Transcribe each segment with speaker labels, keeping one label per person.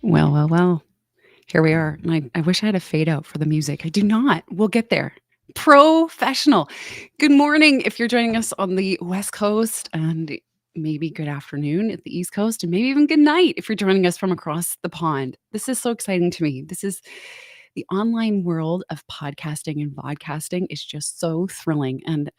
Speaker 1: Well, well, well. Here we are. And I wish I had a fade out for the music. I do not. We'll get there. Professional. Good morning if you're joining us on the West Coast, and maybe good afternoon at the East Coast, and maybe even good night if you're joining us from across the pond. This is so exciting to me. This is the online world of podcasting and vodcasting is just so thrilling. And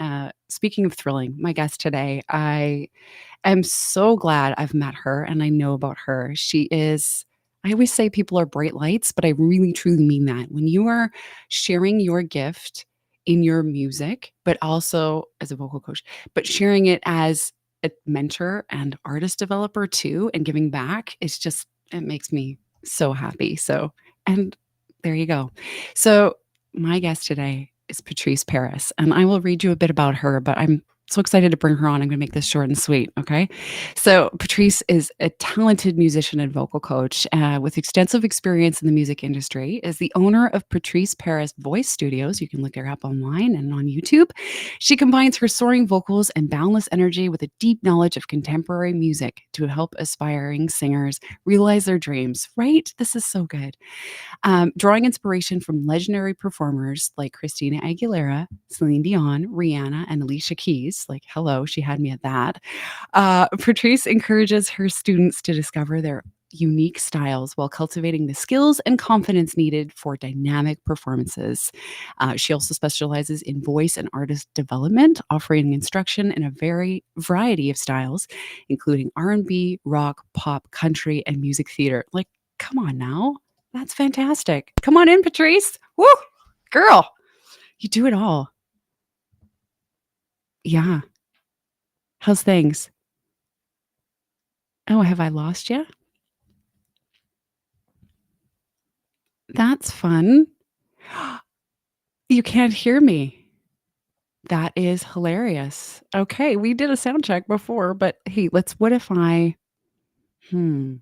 Speaker 1: speaking of thrilling, my guest today, I'm so glad I've met her and I know about her. She is, I always say people are bright lights, but I really truly mean that. When you are sharing your gift in your music, but also as a vocal coach, but sharing it as a mentor and artist developer too, and giving back, it makes me so happy. So, and there you go. So, my guest today is Patrice Peris, and I will read you a bit about her, but I'm so excited to bring her on. I'm going to make this short and sweet. Okay. So, Patrice is a talented musician and vocal coach with extensive experience in the music industry, is the owner of Patrice Peris Voice Studios. You can look her up online and on YouTube. She combines her soaring vocals and boundless energy with a deep knowledge of contemporary music to help aspiring singers realize their dreams, right? This is so good. Drawing inspiration from legendary performers like Christina Aguilera, Celine Dion, Rihanna, and Alicia Keys. Like, hello, she had me at that. Patrice encourages her students to discover their unique styles while cultivating the skills and confidence needed for dynamic performances. She also specializes in voice and artist development, offering instruction in a very variety of styles, including R&B, rock, pop, country, and music theater. Like, come on now. That's fantastic. Come on in, Patrice. Woo! Girl, you do it all. Yeah. How's things? Oh, have I lost you? That's fun. You can't hear me. That is hilarious. Okay, we did a sound check before, but hey, what if hmm,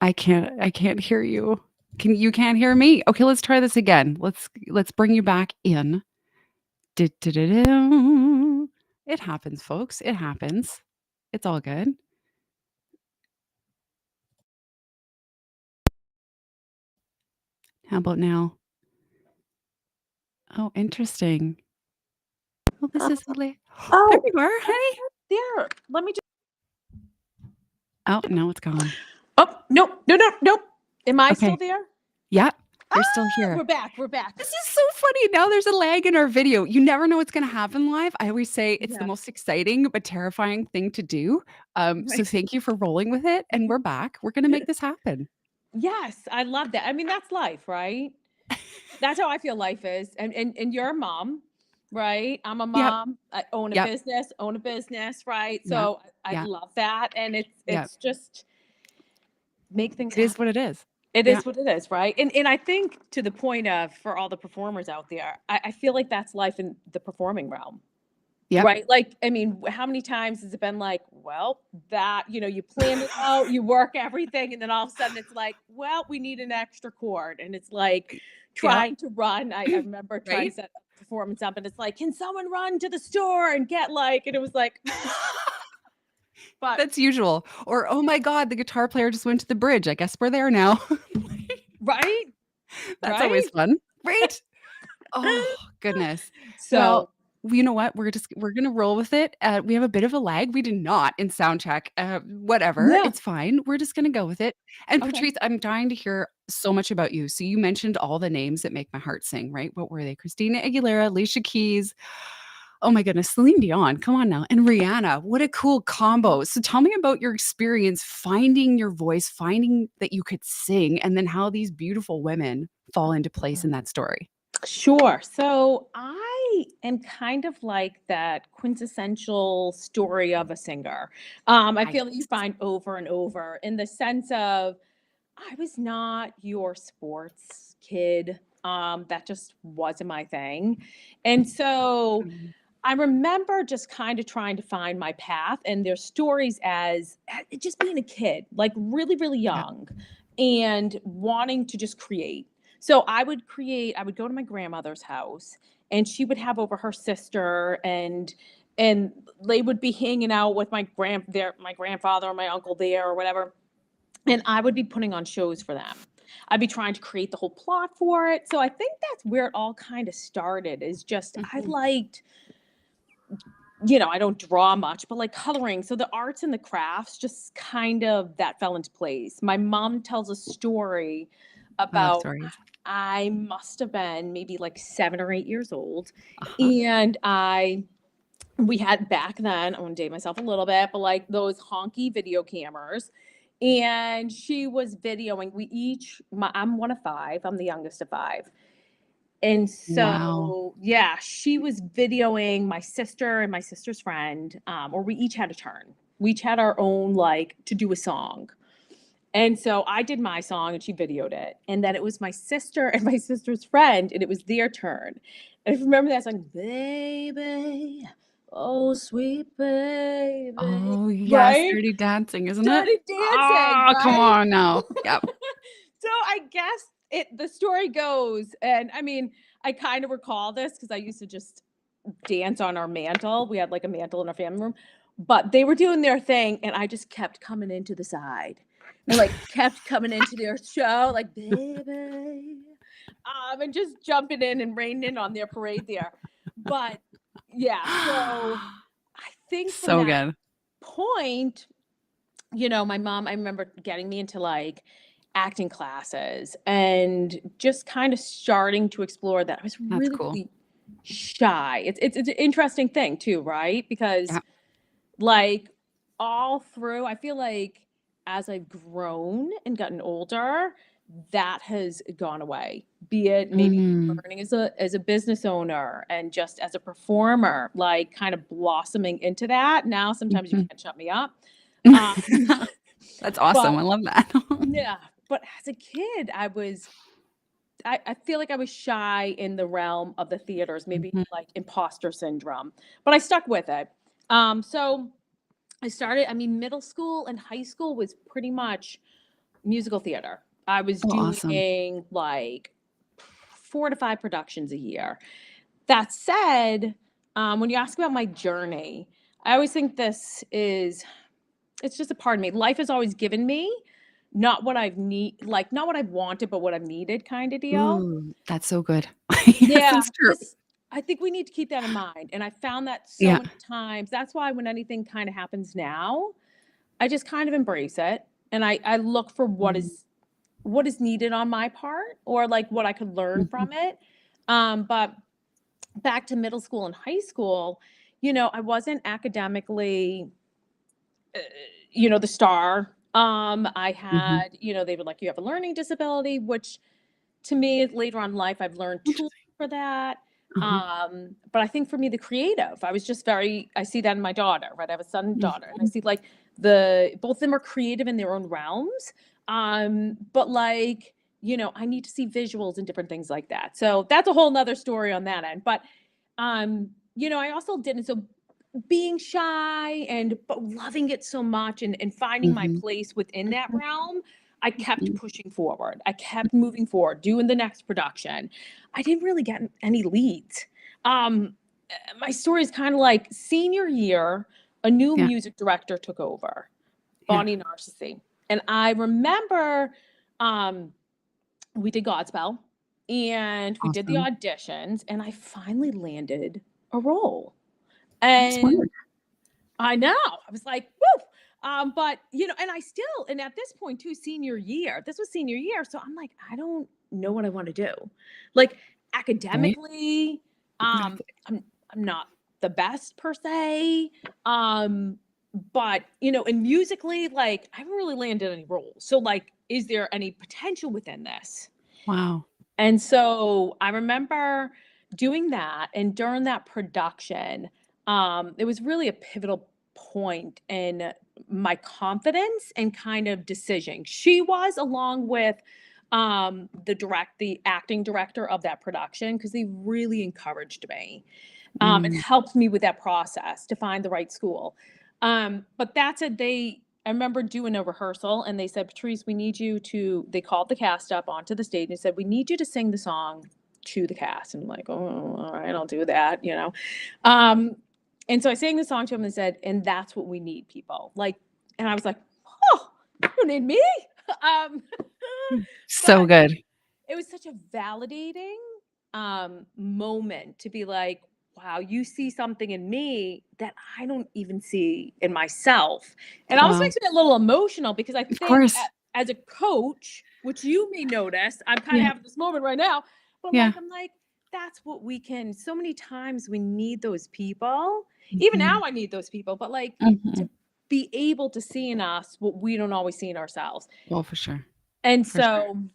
Speaker 1: I can't hear you. You can't hear me? Okay, let's try this again. Let's bring you back in. Du-du-du-du. It happens, folks. It happens. It's all good. How about now? Oh, interesting. Well, this is hilarious. There
Speaker 2: Oh,
Speaker 1: you are, honey.
Speaker 2: there. Let me just.
Speaker 1: Oh, no, it's gone.
Speaker 2: Oh, nope, no, no, nope. Am I still
Speaker 1: Okay.
Speaker 2: there?
Speaker 1: Yeah, you're still
Speaker 2: Ah,
Speaker 1: here.
Speaker 2: we're back. We're back.
Speaker 1: This is so funny. Now there's a lag in our video. You never know what's going to happen live. I always say it's the
Speaker 2: Yes.
Speaker 1: most exciting but terrifying thing to do. So
Speaker 2: Right.
Speaker 1: thank you for rolling with it. And we're back. We're going to make this happen.
Speaker 2: Yes, I love that. I mean, that's life, right? That's how I feel life is. And you're a mom, right? I'm a
Speaker 1: Yep.
Speaker 2: mom. I
Speaker 1: Yep.
Speaker 2: own a business, right?
Speaker 1: Yep.
Speaker 2: So I
Speaker 1: Yep.
Speaker 2: love that. And it's
Speaker 1: Yep.
Speaker 2: it's just make things
Speaker 1: It is what
Speaker 2: happen.
Speaker 1: it is.
Speaker 2: It
Speaker 1: Yeah.
Speaker 2: is what it is, right? And I think to the point of for all the performers out there, I feel like that's life in the performing realm.
Speaker 1: Yep.
Speaker 2: Right, like, I mean, how many times has it been like, well, that you plan it out, you work everything, and then all of a sudden it's like, well, we need an extra chord, and it's like
Speaker 1: Yep.
Speaker 2: trying to run. I remember trying to
Speaker 1: Right?
Speaker 2: set a performance up, and it's like, can someone run to the store and get like, and it was like, but
Speaker 1: That's usual. Or, "Oh my god, the guitar player just went to the bridge. I guess we're there now."
Speaker 2: right,
Speaker 1: That's always
Speaker 2: right.
Speaker 1: fun, right? Oh, goodness. Well,
Speaker 2: So
Speaker 1: you know what? We're gonna roll with it. We have a bit of a lag. We did not in sound check. Whatever,
Speaker 2: yeah,
Speaker 1: it's fine. We're just gonna go with it. And
Speaker 2: okay.
Speaker 1: Patrice, I'm dying to hear so much about you. So you mentioned all the names that make my heart sing, right? What were they? Christina Aguilera, Alicia Keys. Oh my goodness, Celine Dion. Come on now. And Rihanna. What a cool combo. So tell me about your experience finding your voice, finding that you could sing, and then how these beautiful women fall into place in that story.
Speaker 2: Sure. So I am kind of like that quintessential story of a singer. I feel that you
Speaker 1: Nice.
Speaker 2: find over and over in the sense of I was not your sports kid. That just wasn't my thing. And so
Speaker 1: Mhm.
Speaker 2: I remember just kind of trying to find my path and their stories as just being a kid, like really, really
Speaker 1: Yeah.
Speaker 2: young and wanting to just create. So I would create, I would go to my grandmother's house and she would have over her sister and they would be hanging out with my grandfather or my uncle there or whatever and I would be putting on shows for them. I'd be trying to create the whole plot for it. So I think that's where it all kind of started, is just I
Speaker 1: Mhm.
Speaker 2: liked, I don't draw much, but like coloring. So the arts and the crafts just kind of that fell into place. My mom tells a story
Speaker 1: I love
Speaker 2: about
Speaker 1: stories.
Speaker 2: I must have been maybe like 7 or 8 years old.
Speaker 1: Uh-huh.
Speaker 2: And we had back then, I want to date myself a little bit, but like those honky video cameras. And she was videoing. I'm one of five, I'm the youngest of five. And
Speaker 1: Wow.
Speaker 2: so, yeah, she was videoing my sister and my sister's friend, or we each had a turn. We each had our own, like, to do a song. And so I did my song and she videoed it. And then it was my sister and my sister's friend, and it was their turn. And I remember that song, baby, oh, sweet baby.
Speaker 1: Oh, yes,
Speaker 2: Right?
Speaker 1: Dirty Dancing, isn't it?
Speaker 2: Dirty Dancing,
Speaker 1: Oh, come
Speaker 2: right?
Speaker 1: on now. Yep.
Speaker 2: So I guess the story goes, and I mean, I kind of recall this because I used to just dance on our mantle. We had like a mantle in our family room, but they were doing their thing, and I just kept coming into the side and like kept coming into their show, like baby, and just jumping in and raining in on their parade there. But yeah, so I think from
Speaker 1: So
Speaker 2: that
Speaker 1: good.
Speaker 2: point, my mom, I remember getting me into like acting classes and just kind of starting to explore that. I was
Speaker 1: That's
Speaker 2: really,
Speaker 1: cool.
Speaker 2: really shy. It's an interesting thing too, right? Because
Speaker 1: Yeah.
Speaker 2: like all through, I feel like as I've grown and gotten older, that has gone away. Be it maybe
Speaker 1: Mm.
Speaker 2: learning as a business owner and just as a performer, like kind of blossoming into that. Now sometimes you
Speaker 1: Mhm.
Speaker 2: can't shut me up. Um,
Speaker 1: That's awesome,
Speaker 2: but
Speaker 1: I love that.
Speaker 2: yeah, but as a kid, I feel like I was shy in the realm of the theaters, maybe
Speaker 1: Mhm.
Speaker 2: like imposter syndrome, but I stuck with it. So I mean, middle school and high school was pretty much musical theater. I was
Speaker 1: Oh, awesome.
Speaker 2: doing like 4 to 5 productions a year. That said, when you ask about my journey, I always think it's just a part of me. Life has always given me not what not what I've wanted, but what I've needed kind of deal.
Speaker 1: Ooh, that's so good. Yes,
Speaker 2: Yeah,
Speaker 1: it's true.
Speaker 2: because I think we need to keep that in mind. And I found that so
Speaker 1: Yeah.
Speaker 2: many times. That's why when anything kind of happens now, I just kind of embrace it. And I look for
Speaker 1: Mm.
Speaker 2: what is needed on my part or like what I could learn
Speaker 1: Mhm.
Speaker 2: from it. But back to middle school and high school, I wasn't academically uh, the star. I
Speaker 1: Mhm.
Speaker 2: had, they were like, you have a learning disability, which to me later on in life, I've learned tools
Speaker 1: Interesting.
Speaker 2: for that.
Speaker 1: Uh-huh.
Speaker 2: But I think for me, the creative, I was just I see that in my daughter, right? I have a son and daughter, and I
Speaker 1: Mhm.
Speaker 2: see like both of them are creative in their own realms. But like, I need to see visuals and different things like that. So that's a whole nother story on that end. But I also didn't. So being shy and but loving it so much and finding my
Speaker 1: Mhm.
Speaker 2: place within that realm, I kept
Speaker 1: Mhm.
Speaker 2: pushing forward. I kept moving forward, doing the next production. I didn't really get any leads. My story is kind of like senior year, a new
Speaker 1: Yeah,
Speaker 2: music director took over,
Speaker 1: yeah.
Speaker 2: Bonnie Narcissi. And I remember um, we did Godspell and we did the
Speaker 1: Awesome.
Speaker 2: auditions, and I finally landed a role.
Speaker 1: That's
Speaker 2: And
Speaker 1: smart.
Speaker 2: I know. I was like, "Woo!" But, and and at this point too, this was senior year, so I'm like, "I don't know what I wanna do." Like,
Speaker 1: Right?
Speaker 2: academically,
Speaker 1: Exactly.
Speaker 2: I'm not the best per se, but, and musically, like, I haven't really landed any roles. So, like, is there any potential within this?
Speaker 1: Wow.
Speaker 2: And so I remember doing that, and during that production, it was really a pivotal point in my confidence and kind of decision. She was along with the acting director of that production because they really encouraged me and
Speaker 1: Mm.
Speaker 2: helped me with that process to find the right school. But that's it. I remember doing a rehearsal and they said, Patrice, they called the cast up onto the stage and said, we need you to sing the song to the cast. And I'm like, oh, all right, I'll do that. Um, and so I sang the song to them and said, and that's what we need, people. Like, and I was like, oh, you need me? um,
Speaker 1: So
Speaker 2: but
Speaker 1: good.
Speaker 2: it was such a validating moment to be like, wow, you see something in me that I don't even see in myself. And it also
Speaker 1: Wow.
Speaker 2: makes me a little emotional because I
Speaker 1: Of
Speaker 2: think
Speaker 1: course.
Speaker 2: as a coach, which you may notice, I'm kind of
Speaker 1: Yeah.
Speaker 2: having this moment right now, but
Speaker 1: Yeah.
Speaker 2: like, I'm like, that's what we can, so many times we need those people. Even now,
Speaker 1: Mhm.
Speaker 2: I need those people, but like to
Speaker 1: Mhm.
Speaker 2: be able to see in us what we don't always see in ourselves.
Speaker 1: Well, for sure.
Speaker 2: And
Speaker 1: For sure.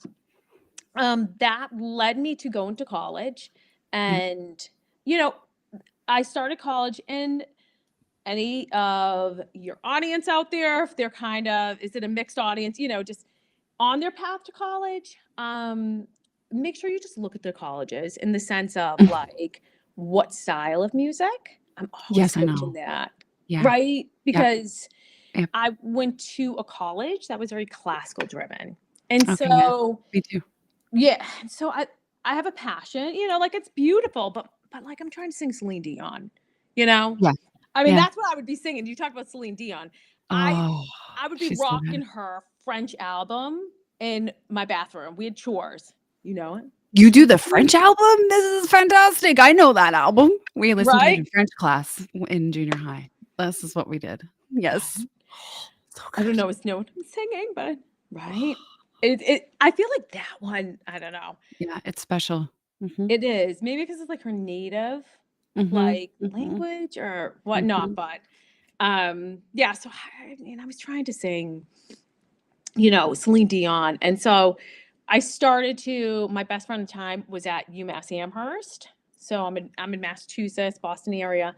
Speaker 2: so that led me to go into college.
Speaker 1: Yeah.
Speaker 2: And, you know, I started college, and any of your audience out there, if they're kind of, is it a mixed audience, just on their path to college, make sure you just look at their colleges in the sense of like what style of music. I'm always
Speaker 1: Yes, I
Speaker 2: coaching
Speaker 1: know.
Speaker 2: that,
Speaker 1: Yeah.
Speaker 2: right?
Speaker 1: Yep.
Speaker 2: Because
Speaker 1: Yep.
Speaker 2: I went to a college that was very classical driven. And
Speaker 1: Okay, yeah.
Speaker 2: so
Speaker 1: Me too.
Speaker 2: yeah, so I have a passion, like it's beautiful, but like I'm trying to sing Celine Dion, you know?
Speaker 1: Yeah.
Speaker 2: I mean,
Speaker 1: Yeah.
Speaker 2: that's what I would be singing. You talk about Celine Dion. I
Speaker 1: Oh,
Speaker 2: I would be
Speaker 1: she's so good.
Speaker 2: rocking her French album in my bathroom. We had chores, you know it?
Speaker 1: You do the French album? This is fantastic. I know that album. We listened to it
Speaker 2: Right?
Speaker 1: in French class in junior high. This is what we did. Yes.
Speaker 2: Right.
Speaker 1: So
Speaker 2: I don't
Speaker 1: good.
Speaker 2: know, it's know what I'm singing, but right. It I feel like that one, I don't know.
Speaker 1: Yeah, it's special. Mhm.
Speaker 2: It is. Maybe because it's like her native
Speaker 1: Mhm.
Speaker 2: like
Speaker 1: Mhm.
Speaker 2: language or whatnot,
Speaker 1: Mhm.
Speaker 2: but yeah, so I was trying to sing, Celine Dion. And so I started to, my best friend at the time was at UMass Amherst. So I'm in Massachusetts, Boston area.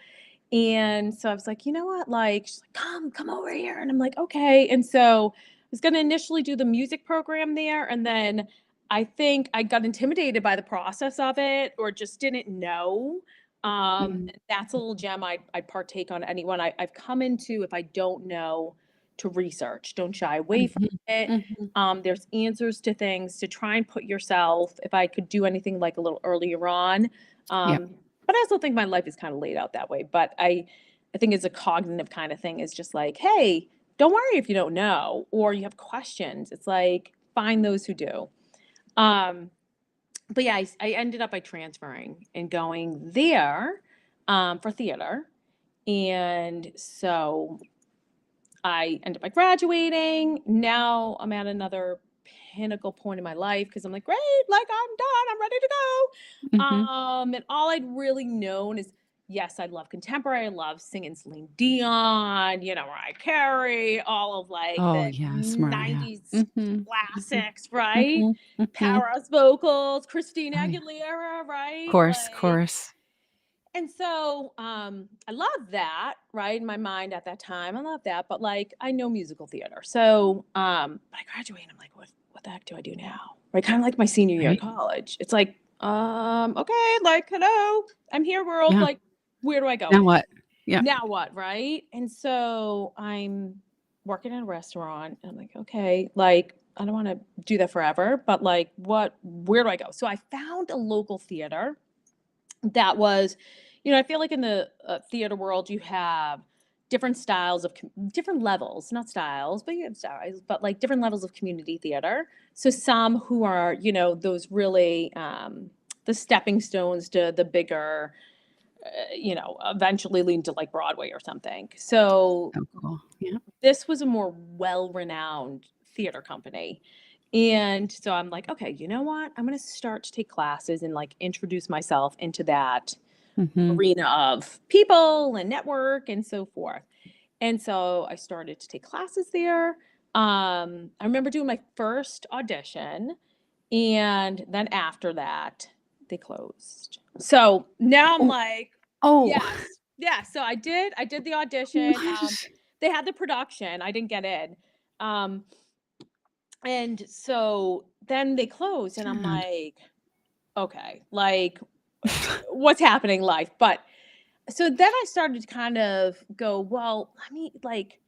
Speaker 2: And so I was like, you know what? Like, she's like, come over here. And I'm like, okay. And so I was gonna initially do the music program there. And then I think I got intimidated by the process of it or just didn't know.
Speaker 1: Mhm.
Speaker 2: That's a little gem I'd partake on anyone. I've come into, if I don't know, to research. Don't shy away from
Speaker 1: Mhm.
Speaker 2: it.
Speaker 1: Mhm.
Speaker 2: There's answers to things to try and put yourself, if I could do anything like a little earlier on.
Speaker 1: Yep.
Speaker 2: But I also think my life is kind of laid out that way. But I think it's a cognitive kind of thing is just like, hey, don't worry if you don't know or you have questions. It's like find those who do. Um, but yeah, I ended up by transferring and going there for theater. And so I ended up by graduating. Now I'm at another pinnacle point in my life because I'm like, great, like I'm done, I'm ready to go.
Speaker 1: Mhm.
Speaker 2: And all I'd really known is, yes, I love contemporary, I love singing Celine Dion, Mariah Carey, all of like
Speaker 1: Oh,
Speaker 2: the
Speaker 1: yes, Mariah.
Speaker 2: 90s
Speaker 1: Mhm. Mhm.
Speaker 2: classics, right?
Speaker 1: Mhm. Mhm.
Speaker 2: Powerhouse vocals, Christina
Speaker 1: Oh, yeah.
Speaker 2: Aguilera, right?
Speaker 1: Course,
Speaker 2: Like,
Speaker 1: course.
Speaker 2: and so, I love that, right? In my mind at that time, I love that, but like I know musical theater. So, but I graduate and I'm like, what the heck do I do now? Right? Kind of like my senior year of
Speaker 1: Right?
Speaker 2: college. It's like, okay, like, hello, I'm here, world.
Speaker 1: Yeah.
Speaker 2: Like, where do I go?
Speaker 1: Now what? Yeah.
Speaker 2: Now what? Right? And so I'm working in a restaurant. And I'm like, okay, like I don't want to do that forever, but like, where do I go? So I found a local theater that was, I feel like in the theater world, you have different styles of different levels, not styles, but you have styles, but like different levels of community theater. So some who are, those really the stepping stones to the bigger, eventually lead to like Broadway or something. So
Speaker 1: So cool. Yeah.
Speaker 2: this was a more well-renowned theater company. And so I'm like, okay, you know what? I'm going to start to take classes and like introduce myself into that
Speaker 1: Mhm.
Speaker 2: arena of people and network and so forth. And so I started to take classes there. I remember doing my first audition, and then after that, they closed. So now I'm
Speaker 1: Oh.
Speaker 2: like,
Speaker 1: Oh.
Speaker 2: yes, yeah. So I did the audition.
Speaker 1: What?
Speaker 2: They had the production. I didn't get in. Um, and so then they closed, and I'm
Speaker 1: Sad.
Speaker 2: like, okay, like, what's happening, life? But so then I started to kind of go, well, let me like,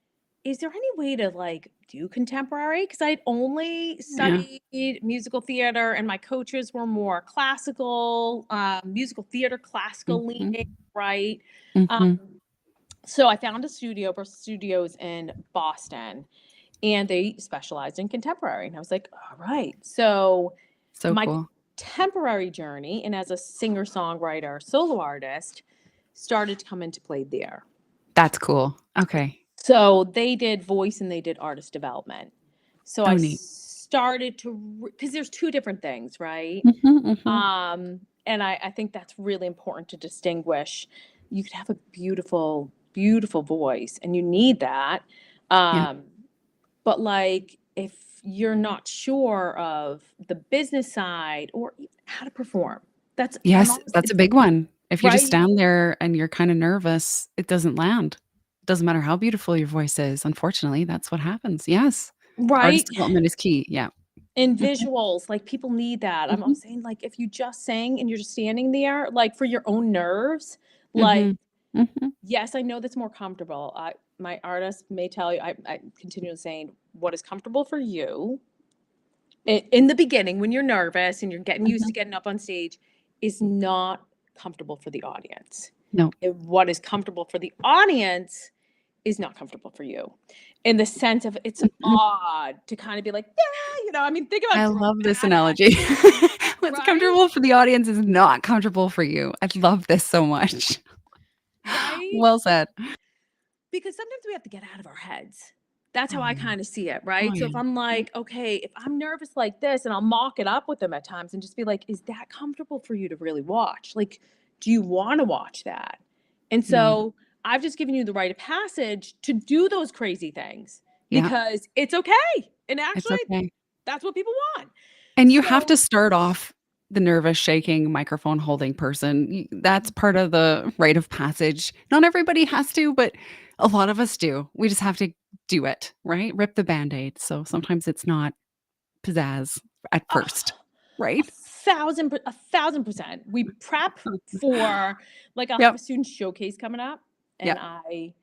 Speaker 2: is there any way to like do contemporary? Because I'd only
Speaker 1: Yeah.
Speaker 2: studied musical theater and my coaches were more classical, musical theater, classical
Speaker 1: Mhm.
Speaker 2: leaning, right? Um,
Speaker 1: Mhm.
Speaker 2: so I found a studio, Bristol Studios in Boston. and they specialized in contemporary. And I was like, all right. So
Speaker 1: So
Speaker 2: my
Speaker 1: cool.
Speaker 2: contemporary journey and as a singer songwriter, solo artist started to come into play there.
Speaker 1: That's cool. Okay.
Speaker 2: So they did voice and they did artist development. So I
Speaker 1: Oh, neat.
Speaker 2: started to, because there's two different things, right?
Speaker 1: Mhm.
Speaker 2: And I think that's really important to distinguish. You could have a beautiful, beautiful voice and you need that.
Speaker 1: Yeah.
Speaker 2: Um, but like if you're not sure of the business side or even how to perform, I'm
Speaker 1: Yes,
Speaker 2: always,
Speaker 1: that's a big one. If you just
Speaker 2: right,
Speaker 1: stand there and you're kinda nervous, it doesn't land. Doesn't matter how beautiful your voice is, unfortunately, that's what happens. Yes.
Speaker 2: right.
Speaker 1: Artist development is key. Yeah.
Speaker 2: And
Speaker 1: Mhm,
Speaker 2: visuals, like people need that. I'm
Speaker 1: mhm,
Speaker 2: saying like if you just sing and you're just standing there, like for your own nerves, like
Speaker 1: mhm, mhm,
Speaker 2: yes, I know that's more comfortable. My artist may tell you, I continue saying what is comfortable for you in the beginning when you're nervous and you're getting used
Speaker 1: mhm.
Speaker 2: to getting up on stage is not comfortable for the audience.
Speaker 1: No.
Speaker 2: And what is comfortable for the audience is not comfortable for you in the sense of it's
Speaker 1: Mhm.
Speaker 2: odd to kind of be like, yeah, I mean, think about
Speaker 1: I love this
Speaker 2: dramatic,
Speaker 1: analogy. What's
Speaker 2: right?
Speaker 1: comfortable for the audience is not comfortable for you. I love this so much.
Speaker 2: Right?
Speaker 1: Well said.
Speaker 2: Because sometimes we have to get out of our heads. That's how
Speaker 1: Oh,
Speaker 2: I
Speaker 1: yeah.
Speaker 2: kind of see it,
Speaker 1: Oh,
Speaker 2: right? So
Speaker 1: yeah.
Speaker 2: if I'm
Speaker 1: Yeah.
Speaker 2: like, okay, if I'm nervous like this, and I'll mock it up with them at times and just be like, is that comfortable for you to really watch? Like, do you want to watch that? And
Speaker 1: No.
Speaker 2: so I've just given you the rite of passage to do those crazy things
Speaker 1: Yeah.
Speaker 2: because it's okay. And
Speaker 1: It's
Speaker 2: actually,
Speaker 1: okay.
Speaker 2: that's what people want.
Speaker 1: And you have to
Speaker 2: So,
Speaker 1: start off the nervous, shaking, microphone holding person. That's part of the rite of passage. Not everybody has to, but a lot of us do. We just have to do it, right? Rip the band-aid. So sometimes it's not pizzazz at first,
Speaker 2: oh,
Speaker 1: right?
Speaker 2: 1,000%. We prep for, like, I'll have
Speaker 1: Yep.
Speaker 2: a student showcase coming up, and
Speaker 1: Yep.
Speaker 2: I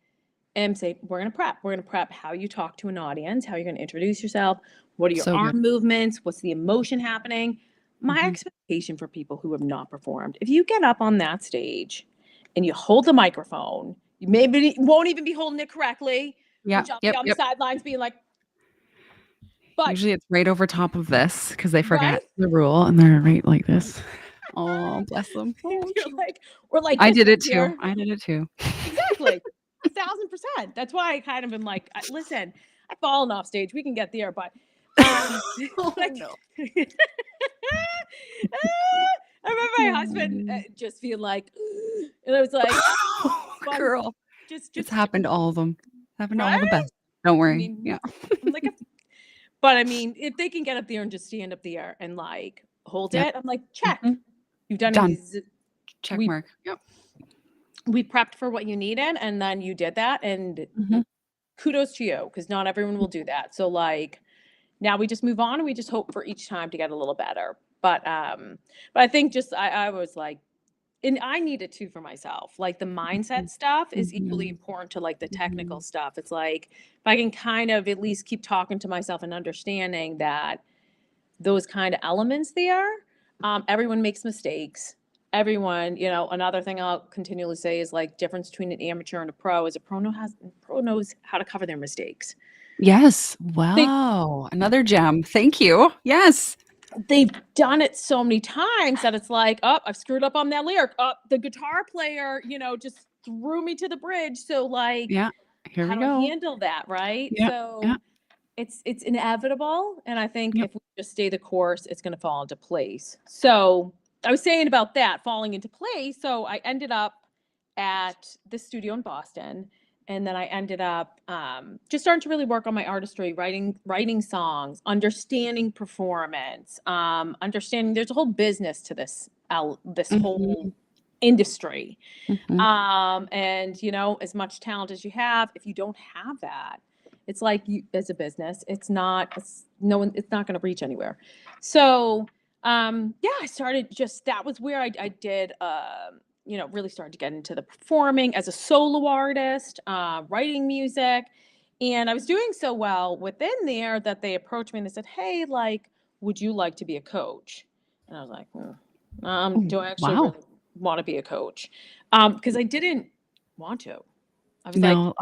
Speaker 2: am saying, we're going to prep. We're going to prep how you talk to an audience, how you're going to introduce yourself, what are your
Speaker 1: So good.
Speaker 2: arm movements, what's the emotion happening. My
Speaker 1: Mhm.
Speaker 2: expectation for people who have not performed, if you get up on that stage and you hold the microphone, you maybe won't even be holding it correctly,
Speaker 1: Yeah.
Speaker 2: which I'll be
Speaker 1: Yep.
Speaker 2: on the
Speaker 1: Yep.
Speaker 2: sidelines being like, but,
Speaker 1: Usually it's right over top of this because they
Speaker 2: right?
Speaker 1: forget the rule and they're right like this. Oh, bless them. Oh,
Speaker 2: You're
Speaker 1: shoot.
Speaker 2: like, or like
Speaker 1: I
Speaker 2: this
Speaker 1: did
Speaker 2: up
Speaker 1: it too.
Speaker 2: here.
Speaker 1: I did it too.
Speaker 2: Exactly. 1,000%. That's why I kind of am like, listen, I've fallen off stage. We can get there, but
Speaker 1: Oh,
Speaker 2: like
Speaker 1: no.
Speaker 2: I remember my husband just being like, and I was like, well,
Speaker 1: Girl, it's
Speaker 2: just
Speaker 1: happened to all of them. Happened to all the
Speaker 2: right.
Speaker 1: best. Don't
Speaker 2: I
Speaker 1: worry.
Speaker 2: mean,
Speaker 1: Yeah.
Speaker 2: I'm like, but I mean, if they can get up there and just stand up there and like hold
Speaker 1: Yep.
Speaker 2: it, I'm like, check.
Speaker 1: Mhm.
Speaker 2: You've done
Speaker 1: Done.
Speaker 2: it.
Speaker 1: Check
Speaker 2: We
Speaker 1: mark. Yep.
Speaker 2: we prepped for what you needed, and then you did that, and
Speaker 1: Mhm.
Speaker 2: kudos to you because not everyone will do that. So like now we just move on and we just hope for each time to get a little better. But I think just I was like, and I need it too for myself. Like the mindset
Speaker 1: Mhm.
Speaker 2: stuff is equally
Speaker 1: Mhm.
Speaker 2: important to like the technical
Speaker 1: Mhm.
Speaker 2: stuff. It's like if I can kind of at least keep talking to myself and understanding that those kind of elements there, everyone makes mistakes. Everyone, another thing I'll continually say is like difference between an amateur and a pro is pro knows how to cover their mistakes.
Speaker 1: Yes.
Speaker 2: They
Speaker 1: Wow. Another gem. Thank you. Yes.
Speaker 2: they've done it so many times that it's like, oh, I've screwed up on that lyric. Oh, the guitar player, just threw me to the bridge. So like,
Speaker 1: Yeah. Here
Speaker 2: how
Speaker 1: we
Speaker 2: do I
Speaker 1: go.
Speaker 2: handle that? Right.
Speaker 1: Yep.
Speaker 2: So
Speaker 1: Yep.
Speaker 2: it's inevitable. And I think
Speaker 1: Yep.
Speaker 2: if we just stay the course, it's gonna fall into place. So I was saying about that falling into place. So I ended up at the studio in Boston. And then I ended up just starting to really work on my artistry, writing songs, understanding performance, understanding there's a whole business to this whole
Speaker 1: Mhm.
Speaker 2: industry.
Speaker 1: Mhm.
Speaker 2: And as much talent as you have, if you don't have that, it's like you as a business, it's no one, it's not going to reach anywhere. So, yeah, I started just, that was where I did, really started to get into the performing as a solo artist, writing music. And I was doing so well within there that they approached me and they said, hey, like, would you like to be a coach? And I was like,
Speaker 1: Oh,
Speaker 2: do I actually
Speaker 1: wow.
Speaker 2: really want to be a coach? Because I didn't want to. I was like,
Speaker 1: No,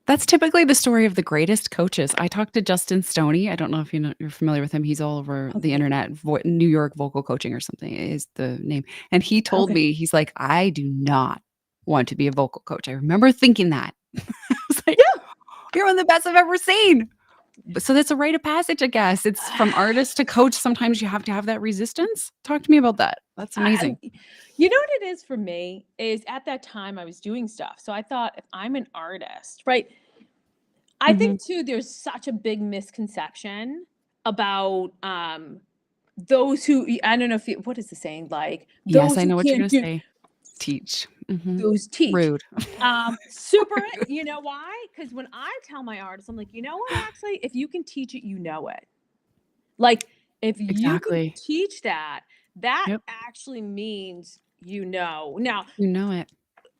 Speaker 1: That's typically the story of the greatest coaches. I talked to Justin Stoney. I don't know if you're familiar with him. He's all over the
Speaker 2: Okay.
Speaker 1: internet. New York Vocal Coaching or something is the name. And he told
Speaker 2: Okay.
Speaker 1: me, he's like, I do not want to be a vocal coach. I remember thinking that. I was like,
Speaker 2: Yeah.
Speaker 1: you're one of the best I've ever seen. But so that's a rite of passage, I guess. It's from artist to coach. Sometimes you have to have that resistance. Talk to me about that. That's
Speaker 2: I,
Speaker 1: amazing.
Speaker 2: you know what it is for me is at that time I was doing stuff. So I thought if I'm an artist, right? I
Speaker 1: Hmm.
Speaker 2: think too, there's such a big misconception about those who I don't know if you, what is the saying like
Speaker 1: Yes,
Speaker 2: those
Speaker 1: I
Speaker 2: who
Speaker 1: know what you're
Speaker 2: can't
Speaker 1: going to
Speaker 2: do
Speaker 1: say. Teach. Hmm.
Speaker 2: those teach.
Speaker 1: Rude.
Speaker 2: Super you know why? Because when I tell my artists, I'm like, you know what, actually, if you can teach it, you know it. Like if you can
Speaker 1: Exactly.
Speaker 2: teach that, that
Speaker 1: Yep.
Speaker 2: actually means you know. Now,
Speaker 1: You know it.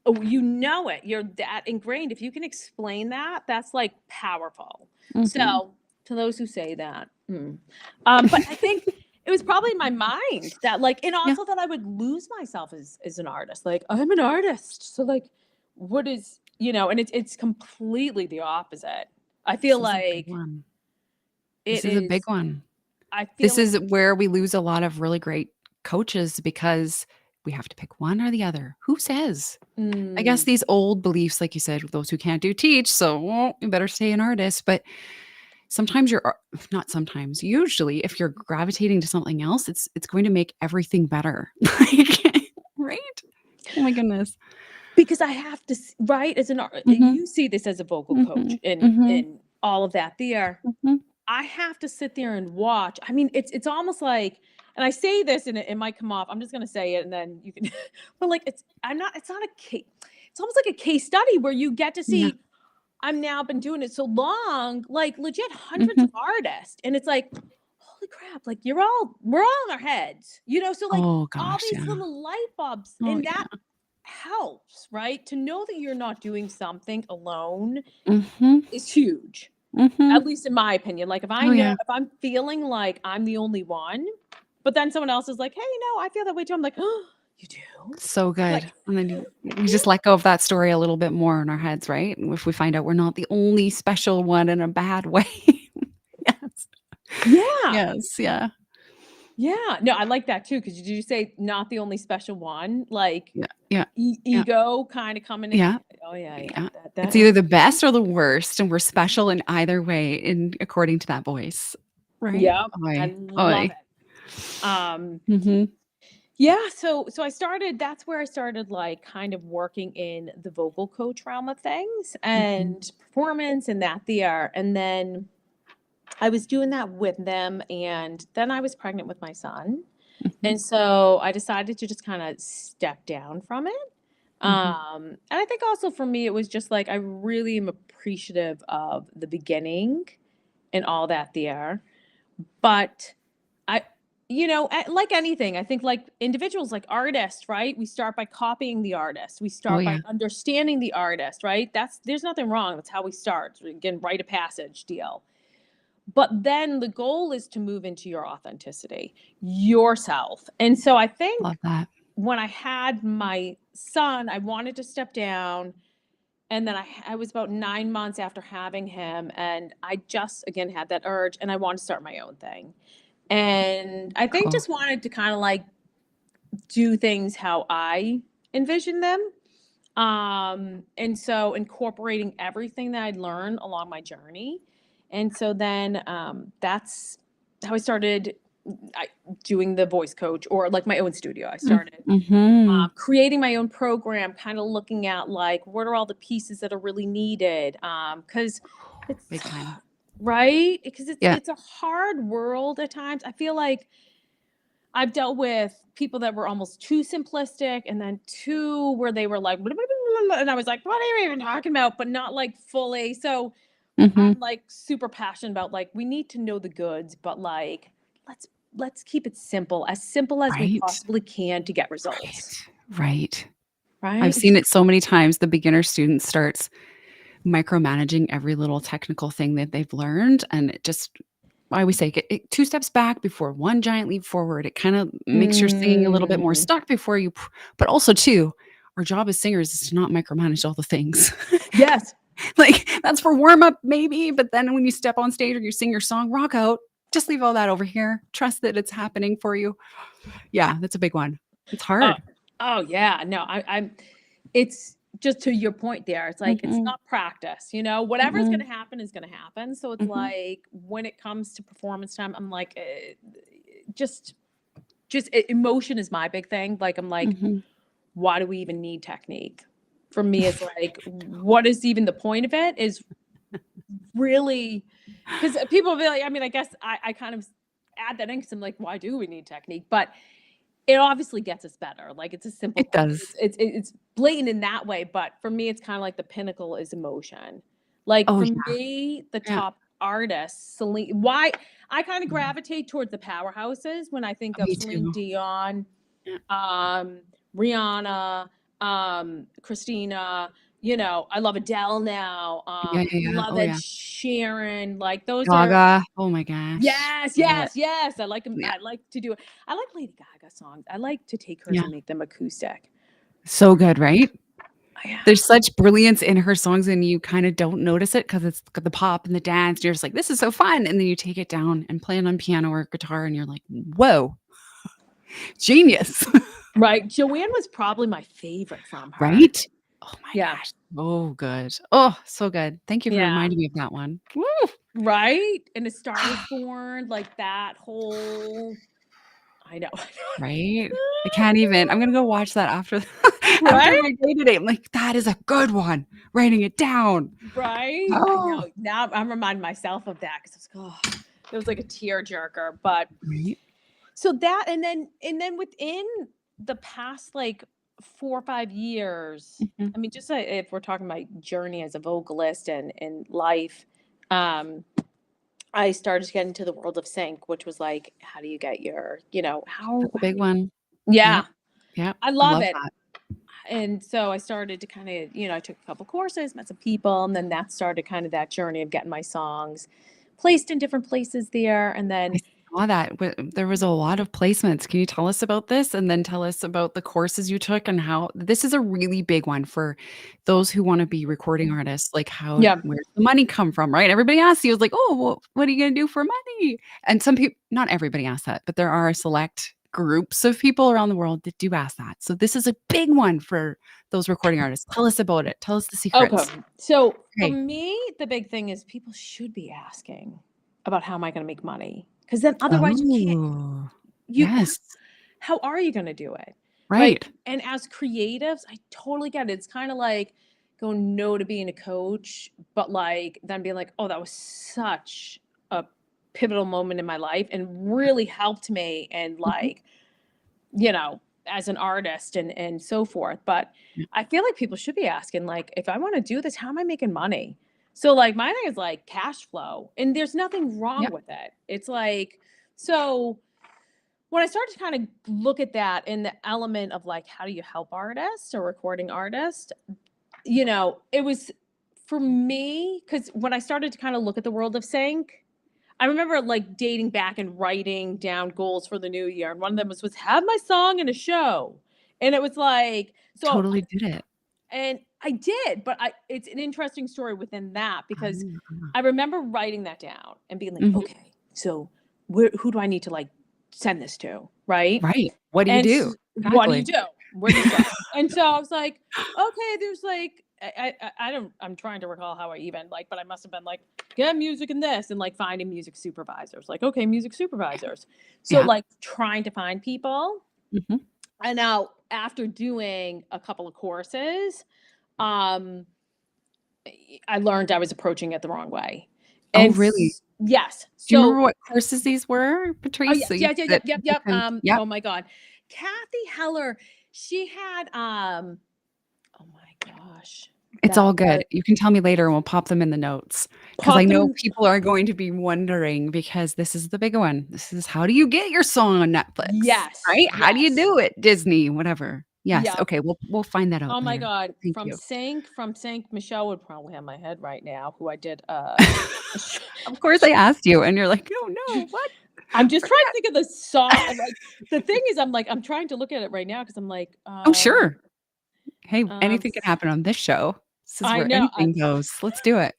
Speaker 2: oh, you know it. You're that ingrained. If you can explain that, that's like powerful.
Speaker 1: Hmm.
Speaker 2: So to those who say that, but I think it was probably in my mind that like, and
Speaker 1: Yeah.
Speaker 2: also that I would lose myself as an artist. Like I'm an artist, so like, what is and it's completely the opposite. I feel
Speaker 1: This is a big
Speaker 2: like
Speaker 1: one. This
Speaker 2: it
Speaker 1: is a big
Speaker 2: is.
Speaker 1: one.
Speaker 2: I feel
Speaker 1: This
Speaker 2: like
Speaker 1: is where we lose a lot of really great coaches because we have to pick one or the other. Who says? I guess
Speaker 2: mm,
Speaker 1: these old beliefs, like you said, those who can't do teach, so well, you better stay an artist. But sometimes not sometimes, usually, if you're gravitating to something else, it's going to make everything better. Like, right? Oh my goodness.
Speaker 2: because I have to right as an art.
Speaker 1: Hmm.
Speaker 2: You see this as a vocal coach
Speaker 1: Hmm.
Speaker 2: in
Speaker 1: Hmm.
Speaker 2: all of that. There,
Speaker 1: Hmm.
Speaker 2: I have to sit there and watch. I mean, it's almost like, and I say this, and it might come off. I'm just gonna say it, and then you can. But like, it's I'm not. It's not a case. It's almost like a case study where you get to
Speaker 1: Yeah.
Speaker 2: see. I'm now been doing it so long, like legit hundreds
Speaker 1: Hmm.
Speaker 2: of artists, and it's like, holy crap! Like we're all in our heads, So like
Speaker 1: Oh
Speaker 2: all
Speaker 1: gosh,
Speaker 2: these
Speaker 1: yeah.
Speaker 2: little light bulbs,
Speaker 1: Oh
Speaker 2: and that
Speaker 1: yeah.
Speaker 2: helps, right? To know that you're not doing something alone
Speaker 1: Hmm.
Speaker 2: is huge.
Speaker 1: Hmm.
Speaker 2: At least in my opinion. Like
Speaker 1: Oh yeah.
Speaker 2: if I'm feeling like I'm the only one, but then someone else is like, "Hey, I feel that way too." I'm like, "Oh, you do?"
Speaker 1: So
Speaker 2: Like,
Speaker 1: good. And then we
Speaker 2: yeah.
Speaker 1: just let go of that story a little bit more in our heads, right? If we find out we're not the only special one in a bad way. Yes.
Speaker 2: Yeah.
Speaker 1: Yes, yeah.
Speaker 2: Yeah. No, I like that too because did you say not the only special one? Like
Speaker 1: Yeah, yeah, yeah,
Speaker 2: ego kind of coming in.
Speaker 1: yeah,
Speaker 2: Oh yeah, yeah.
Speaker 1: yeah.
Speaker 2: That
Speaker 1: It's either the
Speaker 2: okay.
Speaker 1: best or the worst, and we're special in either way in according to that voice, right?
Speaker 2: Yep. I
Speaker 1: Oy,
Speaker 2: love
Speaker 1: oy.
Speaker 2: it.
Speaker 1: Mhm,
Speaker 2: Yeah, so I started that's where I started like kind of working in the vocal coach realm of things
Speaker 1: mhm,
Speaker 2: and performance and that there. And then I was doing that with them and then I was pregnant with my son.
Speaker 1: mhm,
Speaker 2: And so I decided to just kind of step down from it.
Speaker 1: mhm.
Speaker 2: And I think also for me it was just like I really am appreciative of the beginning and all that there. But I like anything, I think like individuals, like artists, right? We start by copying the artist. We
Speaker 1: Oh,
Speaker 2: start
Speaker 1: yeah.
Speaker 2: by understanding the artist, right? There's nothing wrong. That's how we start. Again, rite of passage deal. But then the goal is to move into your authenticity, yourself. And so I
Speaker 1: Love
Speaker 2: think
Speaker 1: that.
Speaker 2: when I had my son, I wanted to step down. And then I was about 9 months after having him, and I just again had that urge, and I wanted to start my own thing. And I think
Speaker 1: Cool.
Speaker 2: just wanted to kind of like do things how I envision them. And so incorporating everything that I'd learned along my journey. And so then that's how I started I, doing the voice coach or like my own studio. I
Speaker 1: Mm,
Speaker 2: started
Speaker 1: mhm.
Speaker 2: creating my own program, kind of looking at like what are all the pieces that are really needed. Because it's
Speaker 1: Big time.
Speaker 2: right because
Speaker 1: Yeah.
Speaker 2: it's a hard world at times. I feel like I've dealt with people that were almost too simplistic and then too where they were like, "Blah, blah, blah, blah," and I was like, what are you even talking about? But not like fully. So
Speaker 1: Mhm.
Speaker 2: I'm like super passionate about like we need to know the goods, but like let's let's keep it simple as we
Speaker 1: Right?
Speaker 2: possibly can to get results.
Speaker 1: Right. Right. I've
Speaker 2: Right?
Speaker 1: seen it so many times. The beginner student starts micromanaging every little technical thing that they've learned, and it just I always say, get 2 steps back before 1 giant leap forward. It kinda makes your singing a little bit more
Speaker 2: Mm.
Speaker 1: stuck before but also too, our job as singers is to not micromanage all the things.
Speaker 2: Yes.
Speaker 1: Like, that's for warm up maybe, but then when you step on stage or you sing your song, rock out. Just leave all that over here. Trust that it's happening for you. Yeah, that's a big one. It's
Speaker 2: Oh,
Speaker 1: hard.
Speaker 2: oh yeah. No, I'm it's just to your point there. It's like it's
Speaker 1: Mhm,
Speaker 2: not practice, you know. Whatever's
Speaker 1: mm-mm,
Speaker 2: gonna happen is gonna happen. So it's
Speaker 1: mhm,
Speaker 2: like when it comes to performance time, I'm like, just emotion is my big thing. Like I'm like,
Speaker 1: mhm.
Speaker 2: why do we even need technique? For me, it's like, what is even the point of it? Is really because people will be like, I mean, I guess I kind of add that in because I'm like, why do we need technique? But it obviously gets us better. Like it's a simple
Speaker 1: It
Speaker 2: thing.
Speaker 1: does.
Speaker 2: It's blatant in that way, but for me, it's kind of like the pinnacle is emotion. Like
Speaker 1: Oh,
Speaker 2: for
Speaker 1: yeah,
Speaker 2: me, the
Speaker 1: yeah.
Speaker 2: top artists, Celine. Why I kind of
Speaker 1: Mhm.
Speaker 2: gravitate towards the powerhouses when I think
Speaker 1: Oh,
Speaker 2: of
Speaker 1: me
Speaker 2: Celine
Speaker 1: too.
Speaker 2: Dion,
Speaker 1: Yeah.
Speaker 2: um, Rihanna, Christina. You know, I love Adele now.
Speaker 1: Yeah, yeah, yeah.
Speaker 2: Love
Speaker 1: Oh,
Speaker 2: Ed
Speaker 1: yeah.
Speaker 2: Sheeran. Like those are
Speaker 1: Gaga. Oh my gosh.
Speaker 2: yes,
Speaker 1: Yeah.
Speaker 2: yes, yes. I like 'em
Speaker 1: Yeah.
Speaker 2: I like to do it. I like Lady Gaga songs. I like to take hers
Speaker 1: Yeah.
Speaker 2: and make them acoustic.
Speaker 1: So good, right?
Speaker 2: Oh, yeah.
Speaker 1: There's such brilliance in her songs, and you kinda don't notice it because it's got the pop and the dance, you're just like, "This is so fun," and then you take it down and play it on piano or guitar, and you're like, "Whoa, genius."
Speaker 2: Right, Joanne was probably my favorite from her.
Speaker 1: Right? Oh my
Speaker 2: Yeah,
Speaker 1: gosh, so good. Oh, so good. Thank you for
Speaker 2: yeah.
Speaker 1: reminding me of that one. Woo!
Speaker 2: Right? And A Star Is Born, like, that whole I know.
Speaker 1: Right? I can't even. I'm gonna go watch that after after
Speaker 2: Right?
Speaker 1: my day today. I'm like, "That is a good one." Writing it down.
Speaker 2: Right? I
Speaker 1: Oh.
Speaker 2: know. Now I'm reminding myself of that because it's like, oh, it was like a tearjerker, but
Speaker 1: Right?
Speaker 2: so that and then within the past, like, 4 or 5 years,
Speaker 1: Mhm.
Speaker 2: I mean, just, if we're talking my journey as a vocalist and life, um, I started to get into the world of sync, which was like, how do you get your
Speaker 1: That's a big one.
Speaker 2: yeah,
Speaker 1: Yep. Yep.
Speaker 2: I
Speaker 1: I
Speaker 2: love
Speaker 1: love
Speaker 2: it.
Speaker 1: that.
Speaker 2: And so I started to kinda I took a couple courses, met some people, and then that started kind of that journey of getting my songs placed in different places there, and
Speaker 1: I
Speaker 2: then
Speaker 1: saw that. There was a lot of placements. Can you tell us about this? And then tell us about the courses you took and how this is a really big one for those who wanna be recording artists, like,
Speaker 2: yeah.
Speaker 1: where's the money come from, right? Everybody asks you, like, "Oh, well, what are you gonna do for money?" And some people, not everybody asks that, but there are select groups of people around the world that do ask that. So this is a big one for those recording artists. Tell us about it. Tell us the
Speaker 2: Okay.
Speaker 1: secrets.
Speaker 2: So for
Speaker 1: Okay.
Speaker 2: me, the big thing is people should be asking about how am I going to make money? Because then otherwise you can't,
Speaker 1: Oh,
Speaker 2: you,
Speaker 1: yes.
Speaker 2: how are you going to do it? Right.
Speaker 1: Right.
Speaker 2: And as creatives, I totally get it. It's kind of like going no to being a coach, but like then being like, oh, that was such a pivotal moment in my life and really helped me and
Speaker 1: Mhm.
Speaker 2: like as an artist and so forth. But
Speaker 1: Yeah.
Speaker 2: I feel like people should be asking, like, if I want to do this, how am I making money? So like my thing is like cash flow. And there's nothing wrong
Speaker 1: Yep.
Speaker 2: with it. It's like, so when I started to kind of look at that in the element of like how do you help artists or recording artists, it was for me, because when I started to kind of look at the world of sync, I remember like dating back and writing down goals for the new year, and one of them was have my song in a show, and it was like so,
Speaker 1: Totally did it.
Speaker 2: and I did, but it's an interesting story within that because
Speaker 1: Ah.
Speaker 2: I remember writing that down and being like,
Speaker 1: Mhm.
Speaker 2: okay, so who do I need to like send this to, right?
Speaker 1: Right. What do you
Speaker 2: And
Speaker 1: do?
Speaker 2: what do you
Speaker 1: Exactly.
Speaker 2: do? Where do you start? And so I was like, okay, there's like, I don't, I'm trying to recall how I even like, but I must have been like, get music in this and like finding music supervisors. Like, okay, music supervisors. So
Speaker 1: Yeah.
Speaker 2: like trying to find people.
Speaker 1: Mhm.
Speaker 2: And now after doing a couple of courses, um, I learned I was approaching it the wrong way.
Speaker 1: Oh,
Speaker 2: And
Speaker 1: really?
Speaker 2: yes.
Speaker 1: Do you remember
Speaker 2: So
Speaker 1: what courses these were,
Speaker 2: oh,
Speaker 1: Patrice?
Speaker 2: yes,
Speaker 1: So you
Speaker 2: yes, yes, yep,
Speaker 1: that
Speaker 2: yep,
Speaker 1: people
Speaker 2: yep,
Speaker 1: can yep.
Speaker 2: oh my god. Kathy Heller, she had, oh my gosh,
Speaker 1: It's
Speaker 2: that
Speaker 1: all
Speaker 2: was
Speaker 1: good. You can tell me later, and we'll pop them in the notes because I
Speaker 2: pop
Speaker 1: know
Speaker 2: them
Speaker 1: people are going to be wondering because this is the big one. This is how do you get your song on Netflix,
Speaker 2: yes,
Speaker 1: right? How do you
Speaker 2: yes,
Speaker 1: do it? Disney, whatever. Yes.
Speaker 2: yep.
Speaker 1: Okay. We'll find that out
Speaker 2: Oh my
Speaker 1: later.
Speaker 2: god,
Speaker 1: Thank you.
Speaker 2: from Sync, Michelle would probably have my head right now, who I did, a sh
Speaker 1: Of course, I
Speaker 2: sh
Speaker 1: asked you, and you're like, "No, no, what?
Speaker 2: I'm just trying to
Speaker 1: Forget."
Speaker 2: think of the song, like, the thing is, I'm trying to look at it right now because 'cause I'm like,
Speaker 1: Oh, sure. Hey, anything can
Speaker 2: s
Speaker 1: happen on this show. This is
Speaker 2: I
Speaker 1: where
Speaker 2: know.
Speaker 1: anything goes. Let's do it.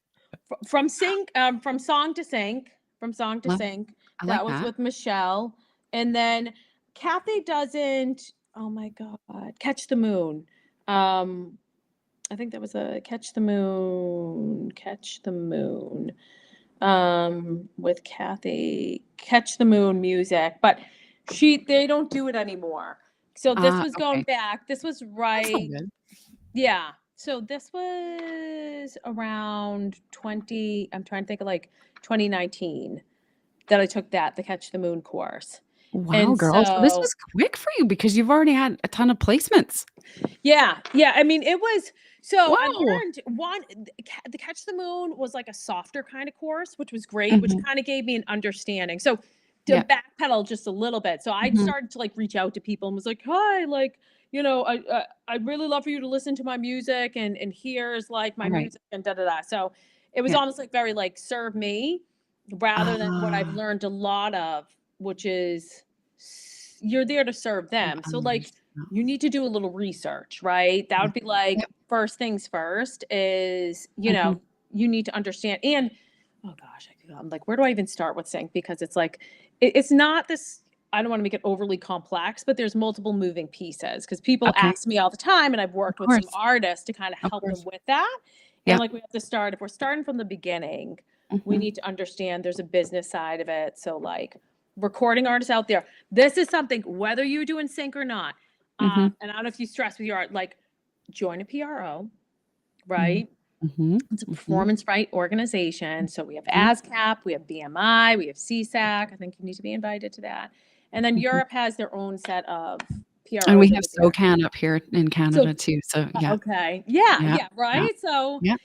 Speaker 2: From song to sync, from song to
Speaker 1: Love
Speaker 2: sync.
Speaker 1: I
Speaker 2: That
Speaker 1: like
Speaker 2: was
Speaker 1: that.
Speaker 2: with Michelle, and then Kathy doesn't. Oh my God, Catch the Moon. Um, I think that was a Catch the Moon. With Kathy, Catch the Moon music, but they don't do it anymore. So this was going
Speaker 1: Okay.
Speaker 2: back. This was
Speaker 1: That's all
Speaker 2: right.
Speaker 1: good.
Speaker 2: Yeah. So this was around 20, I'm trying to think of like 2019 that I took the Catch the Moon course.
Speaker 1: Wow,
Speaker 2: And
Speaker 1: girl. So this
Speaker 2: so,
Speaker 1: was quick for you because you've already had a ton of placements.
Speaker 2: yeah, yeah. I mean, it was, so I
Speaker 1: Wow.
Speaker 2: learned the Catch the Moon was like a softer kind of course, which was great, which
Speaker 1: Mhm.
Speaker 2: kind of gave me an understanding. So to
Speaker 1: Yeah.
Speaker 2: backpedal just a little bit. So I
Speaker 1: Mhm.
Speaker 2: started to like reach out to people and was like, hi, like, I'd really love for you to listen to my music and here's like my
Speaker 1: Alright.
Speaker 2: music and da da da. So it was
Speaker 1: Yeah.
Speaker 2: almost like very like serve me rather than what I've
Speaker 1: Ah,
Speaker 2: learned a lot of, which is you're there to serve
Speaker 1: serve
Speaker 2: them. So like
Speaker 1: others. Yeah.
Speaker 2: you need to do a little research, right? That
Speaker 1: Yeah.
Speaker 2: would be like
Speaker 1: Yep.
Speaker 2: first things first is,
Speaker 1: Mhm.
Speaker 2: you need to understand. And oh gosh, I'm like, where do I even start with sync? Because it's like, it's not this, I don't want to make it overly complex, but there's multiple moving pieces because people
Speaker 1: Okay.
Speaker 2: ask me all the time, and I've
Speaker 1: Of
Speaker 2: worked with some
Speaker 1: course.
Speaker 2: artists to kind of
Speaker 1: Of
Speaker 2: help them
Speaker 1: course.
Speaker 2: with that. And
Speaker 1: Yep.
Speaker 2: like, we have to start, if we're starting from the beginning, we
Speaker 1: Mhm.
Speaker 2: need to understand there's a business side of it. So, like, recording artists out there, this is something, whether you're doing sync or not,
Speaker 1: Mhm.
Speaker 2: and I don't know if you stress with your art, like join a PRO,
Speaker 1: Mm.
Speaker 2: right?
Speaker 1: Mhm.
Speaker 2: It's a
Speaker 1: Mhm.
Speaker 2: performance right organization. So we have
Speaker 1: Mhm.
Speaker 2: ASCAP, we have BMI, we have CSAC. I think you need to be invited to that. And then
Speaker 1: Mhm.
Speaker 2: Europe has their own set of
Speaker 1: And we
Speaker 2: PROs
Speaker 1: have
Speaker 2: over there.
Speaker 1: SoCan up here in
Speaker 2: So
Speaker 1: Canada too, so yeah.
Speaker 2: okay, yeah,
Speaker 1: Yep.
Speaker 2: yeah,
Speaker 1: Yep.
Speaker 2: right. So
Speaker 1: Yep.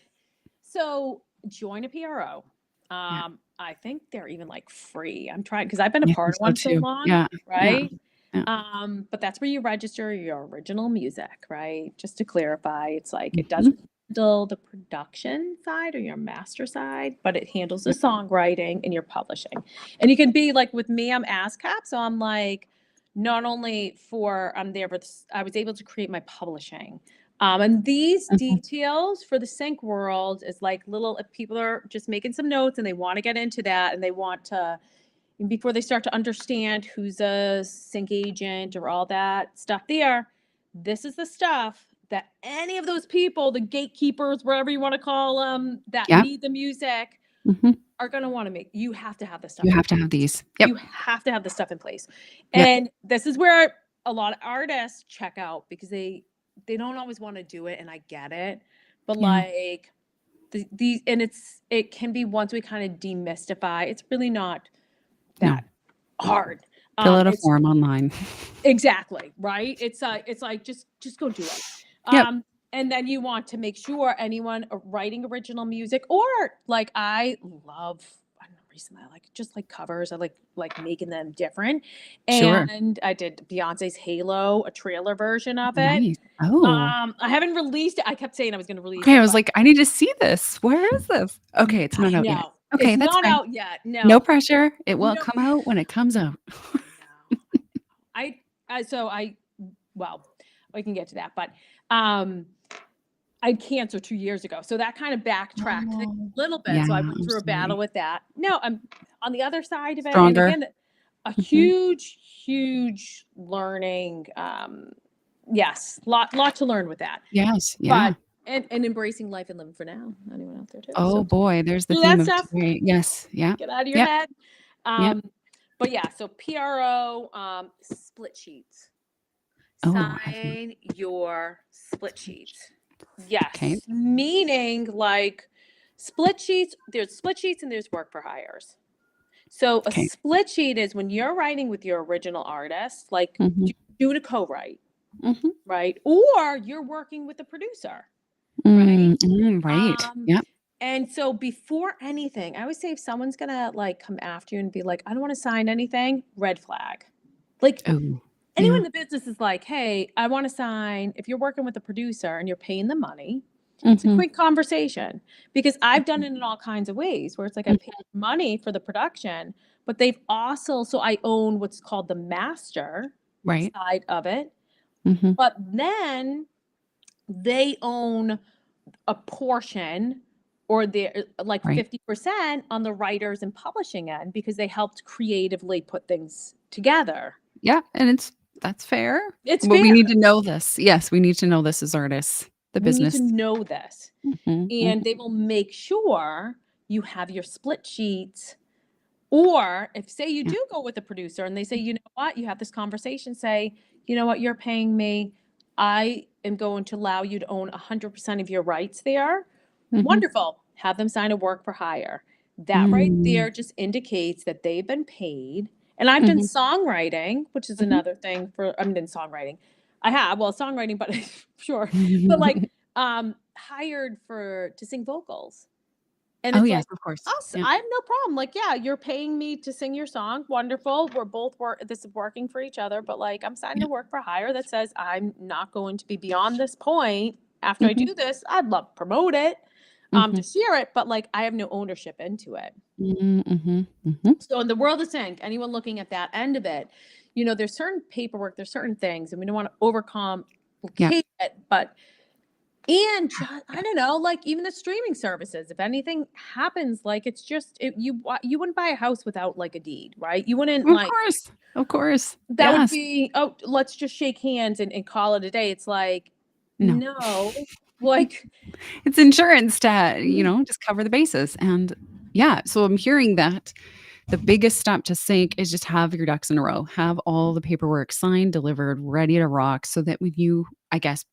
Speaker 2: join a PRO.
Speaker 1: Yeah.
Speaker 2: I think they're even like free. I'm trying because I've been a
Speaker 1: I think
Speaker 2: part of
Speaker 1: so
Speaker 2: one so
Speaker 1: too.
Speaker 2: long,
Speaker 1: Yeah. Yeah.
Speaker 2: right?
Speaker 1: Yeah.
Speaker 2: But that's where you register your original music, right? Just to clarify, it's like it
Speaker 1: Mhm.
Speaker 2: doesn't handle the production side or your master side, but it handles the
Speaker 1: Yep.
Speaker 2: songwriting and your publishing. And you can be like with me, I'm ASCAP, so I'm like not only for I'm there, but I was able to create my publishing. And these
Speaker 1: Mhm.
Speaker 2: details for the sync world is like little, if people are just making some notes and they want to get into that and they want to, before they start to understand who's a sync agent or all that stuff there, this is the stuff that any of those people, the gatekeepers, wherever you want to call them, that
Speaker 1: Yep.
Speaker 2: need the music
Speaker 1: Mhm.
Speaker 2: are going to want to make. You have to have this stuff
Speaker 1: You
Speaker 2: in
Speaker 1: have
Speaker 2: place.
Speaker 1: to have these.
Speaker 2: You
Speaker 1: Yep.
Speaker 2: have to have the stuff in place.
Speaker 1: Yep.
Speaker 2: And this is where a lot of artists check out because they don't always want to do it, and I get it. But
Speaker 1: Yeah.
Speaker 2: like these and it can be, once we kind of demystify, it's really not
Speaker 1: No.
Speaker 2: that hard.
Speaker 1: Fill out a
Speaker 2: It's
Speaker 1: form online.
Speaker 2: exactly, right? It's like just go do it.
Speaker 1: Yep.
Speaker 2: And then you want to make sure anyone writing original music, or like I love, I don't know, recently I like just like covers. I like making them different.
Speaker 1: Sure.
Speaker 2: And I did Beyonce's Halo, a trailer version of it.
Speaker 1: Nice. Oh.
Speaker 2: I haven't released it. I kept saying I was going to release
Speaker 1: Okay, I
Speaker 2: it,
Speaker 1: was
Speaker 2: but
Speaker 1: like, "I need to see this. Where is this?" Okay, it's not out yet.
Speaker 2: no,
Speaker 1: Okay,
Speaker 2: it's
Speaker 1: that's
Speaker 2: not
Speaker 1: fine.
Speaker 2: out yet.
Speaker 1: No
Speaker 2: No,
Speaker 1: pressure. It will
Speaker 2: no,
Speaker 1: come out when it comes out.
Speaker 2: I know. So well, we can get to that, but um, I had cancer 2 years ago, so that kind of backtracked things
Speaker 1: Oh.
Speaker 2: a little bit.
Speaker 1: Yeah,
Speaker 2: So I went
Speaker 1: I'm
Speaker 2: through a battle
Speaker 1: sorry.
Speaker 2: with that. No, I'm on the other side of it, and
Speaker 1: Stronger.
Speaker 2: again, a
Speaker 1: Mhm.
Speaker 2: huge learning. Yes, lot to learn with that,
Speaker 1: Yes, yeah.
Speaker 2: but and embracing life and living for now. Anyone out there too?
Speaker 1: Oh
Speaker 2: So
Speaker 1: boy, there's the
Speaker 2: do
Speaker 1: theme
Speaker 2: that
Speaker 1: of
Speaker 2: stuff.
Speaker 1: today. Yes, yeah.
Speaker 2: Get out of your
Speaker 1: Yep,
Speaker 2: head.
Speaker 1: yep.
Speaker 2: Um, but yeah, so PRO, split sheets.
Speaker 1: Oh, I've not
Speaker 2: Sign your split sheets.
Speaker 1: okay,
Speaker 2: Yes, meaning like split sheets, there's split sheets and there's work for hires. So a
Speaker 1: okay.
Speaker 2: split sheet is when you're writing with your original artist, like
Speaker 1: Mhm,
Speaker 2: doing a co-write,
Speaker 1: mhm.
Speaker 2: right? Or you're working with a producer, right?
Speaker 1: Right.
Speaker 2: Um,
Speaker 1: Yep.
Speaker 2: and so before anything, I always say if someone's gonna like come after you and be like, I don't want to sign anything, red flag. Like
Speaker 1: Oh,
Speaker 2: anyone
Speaker 1: yeah.
Speaker 2: in the business is like, hey, I want to sign. If you're working with a producer and you're paying them money, it's a
Speaker 1: Mhm,
Speaker 2: quick conversation because I've done
Speaker 1: mhm,
Speaker 2: it in all kinds of ways where it's like I pay
Speaker 1: mhm.
Speaker 2: money for the production, but they've also, so I own what's called the master
Speaker 1: Right.
Speaker 2: side of it,
Speaker 1: Mhm.
Speaker 2: but then they own a portion or their like
Speaker 1: Right.
Speaker 2: 50% on the writers and publishing end because they helped creatively put things together.
Speaker 1: Yeah, and that's fair,
Speaker 2: It's
Speaker 1: but we
Speaker 2: fair.
Speaker 1: need to know this. Yes, we need to know this as artists, the
Speaker 2: We need to
Speaker 1: business.
Speaker 2: know this.
Speaker 1: Mhm,
Speaker 2: And
Speaker 1: mhm.
Speaker 2: they will make sure you have your split sheets. Or if, say, you
Speaker 1: Yeah.
Speaker 2: do go with a producer and they say, you know what, you have this conversation, say, you know what, you're paying me. I am going to allow you to own 100% of your rights there.
Speaker 1: Mhm.
Speaker 2: Wonderful. Have them sign a work for hire. That right
Speaker 1: Mm.
Speaker 2: there just indicates that they've been paid. And I've done
Speaker 1: Mhm,
Speaker 2: songwriting, which is
Speaker 1: mhm.
Speaker 2: another thing for, I'm in songwriting. I have, well, songwriting, but sure. But like, hired for, to sing vocals. And
Speaker 1: Oh,
Speaker 2: it's
Speaker 1: yes,
Speaker 2: like,
Speaker 1: of course.
Speaker 2: us,
Speaker 1: Yeah.
Speaker 2: I have no problem. Like, yeah, you're paying me to sing your song. Wonderful. We're both this is working for each other. But like, I'm signing
Speaker 1: Yeah.
Speaker 2: a work for hire that says I'm not going to be beyond this point. After I
Speaker 1: Mhm,
Speaker 2: do this, I'd love to promote it, to
Speaker 1: mhm.
Speaker 2: share it, but like, I have no ownership into it.
Speaker 1: Mm, mhm, mhm.
Speaker 2: So in the world of sync, anyone looking at that end of it, there's certain paperwork, there's certain things, and we don't want to
Speaker 1: Yeah,
Speaker 2: overcomplicate it, but and
Speaker 1: yeah,
Speaker 2: I
Speaker 1: yeah.
Speaker 2: don't know, like, even the streaming services, if anything happens, like, it's just you wouldn't buy a house without, like, a deed, right? You wouldn't,
Speaker 1: Of
Speaker 2: like
Speaker 1: course, of course.
Speaker 2: that would
Speaker 1: Yes.
Speaker 2: be, "Oh, let's just shake hands and call it a day." It's like,
Speaker 1: No.
Speaker 2: no, like
Speaker 1: It's insurance to,
Speaker 2: mhm,
Speaker 1: just cover the bases, and yeah, so I'm hearing that the biggest step to sync is just have your ducks in a row. Have all the paperwork signed, delivered, ready to rock so that when you, I guess,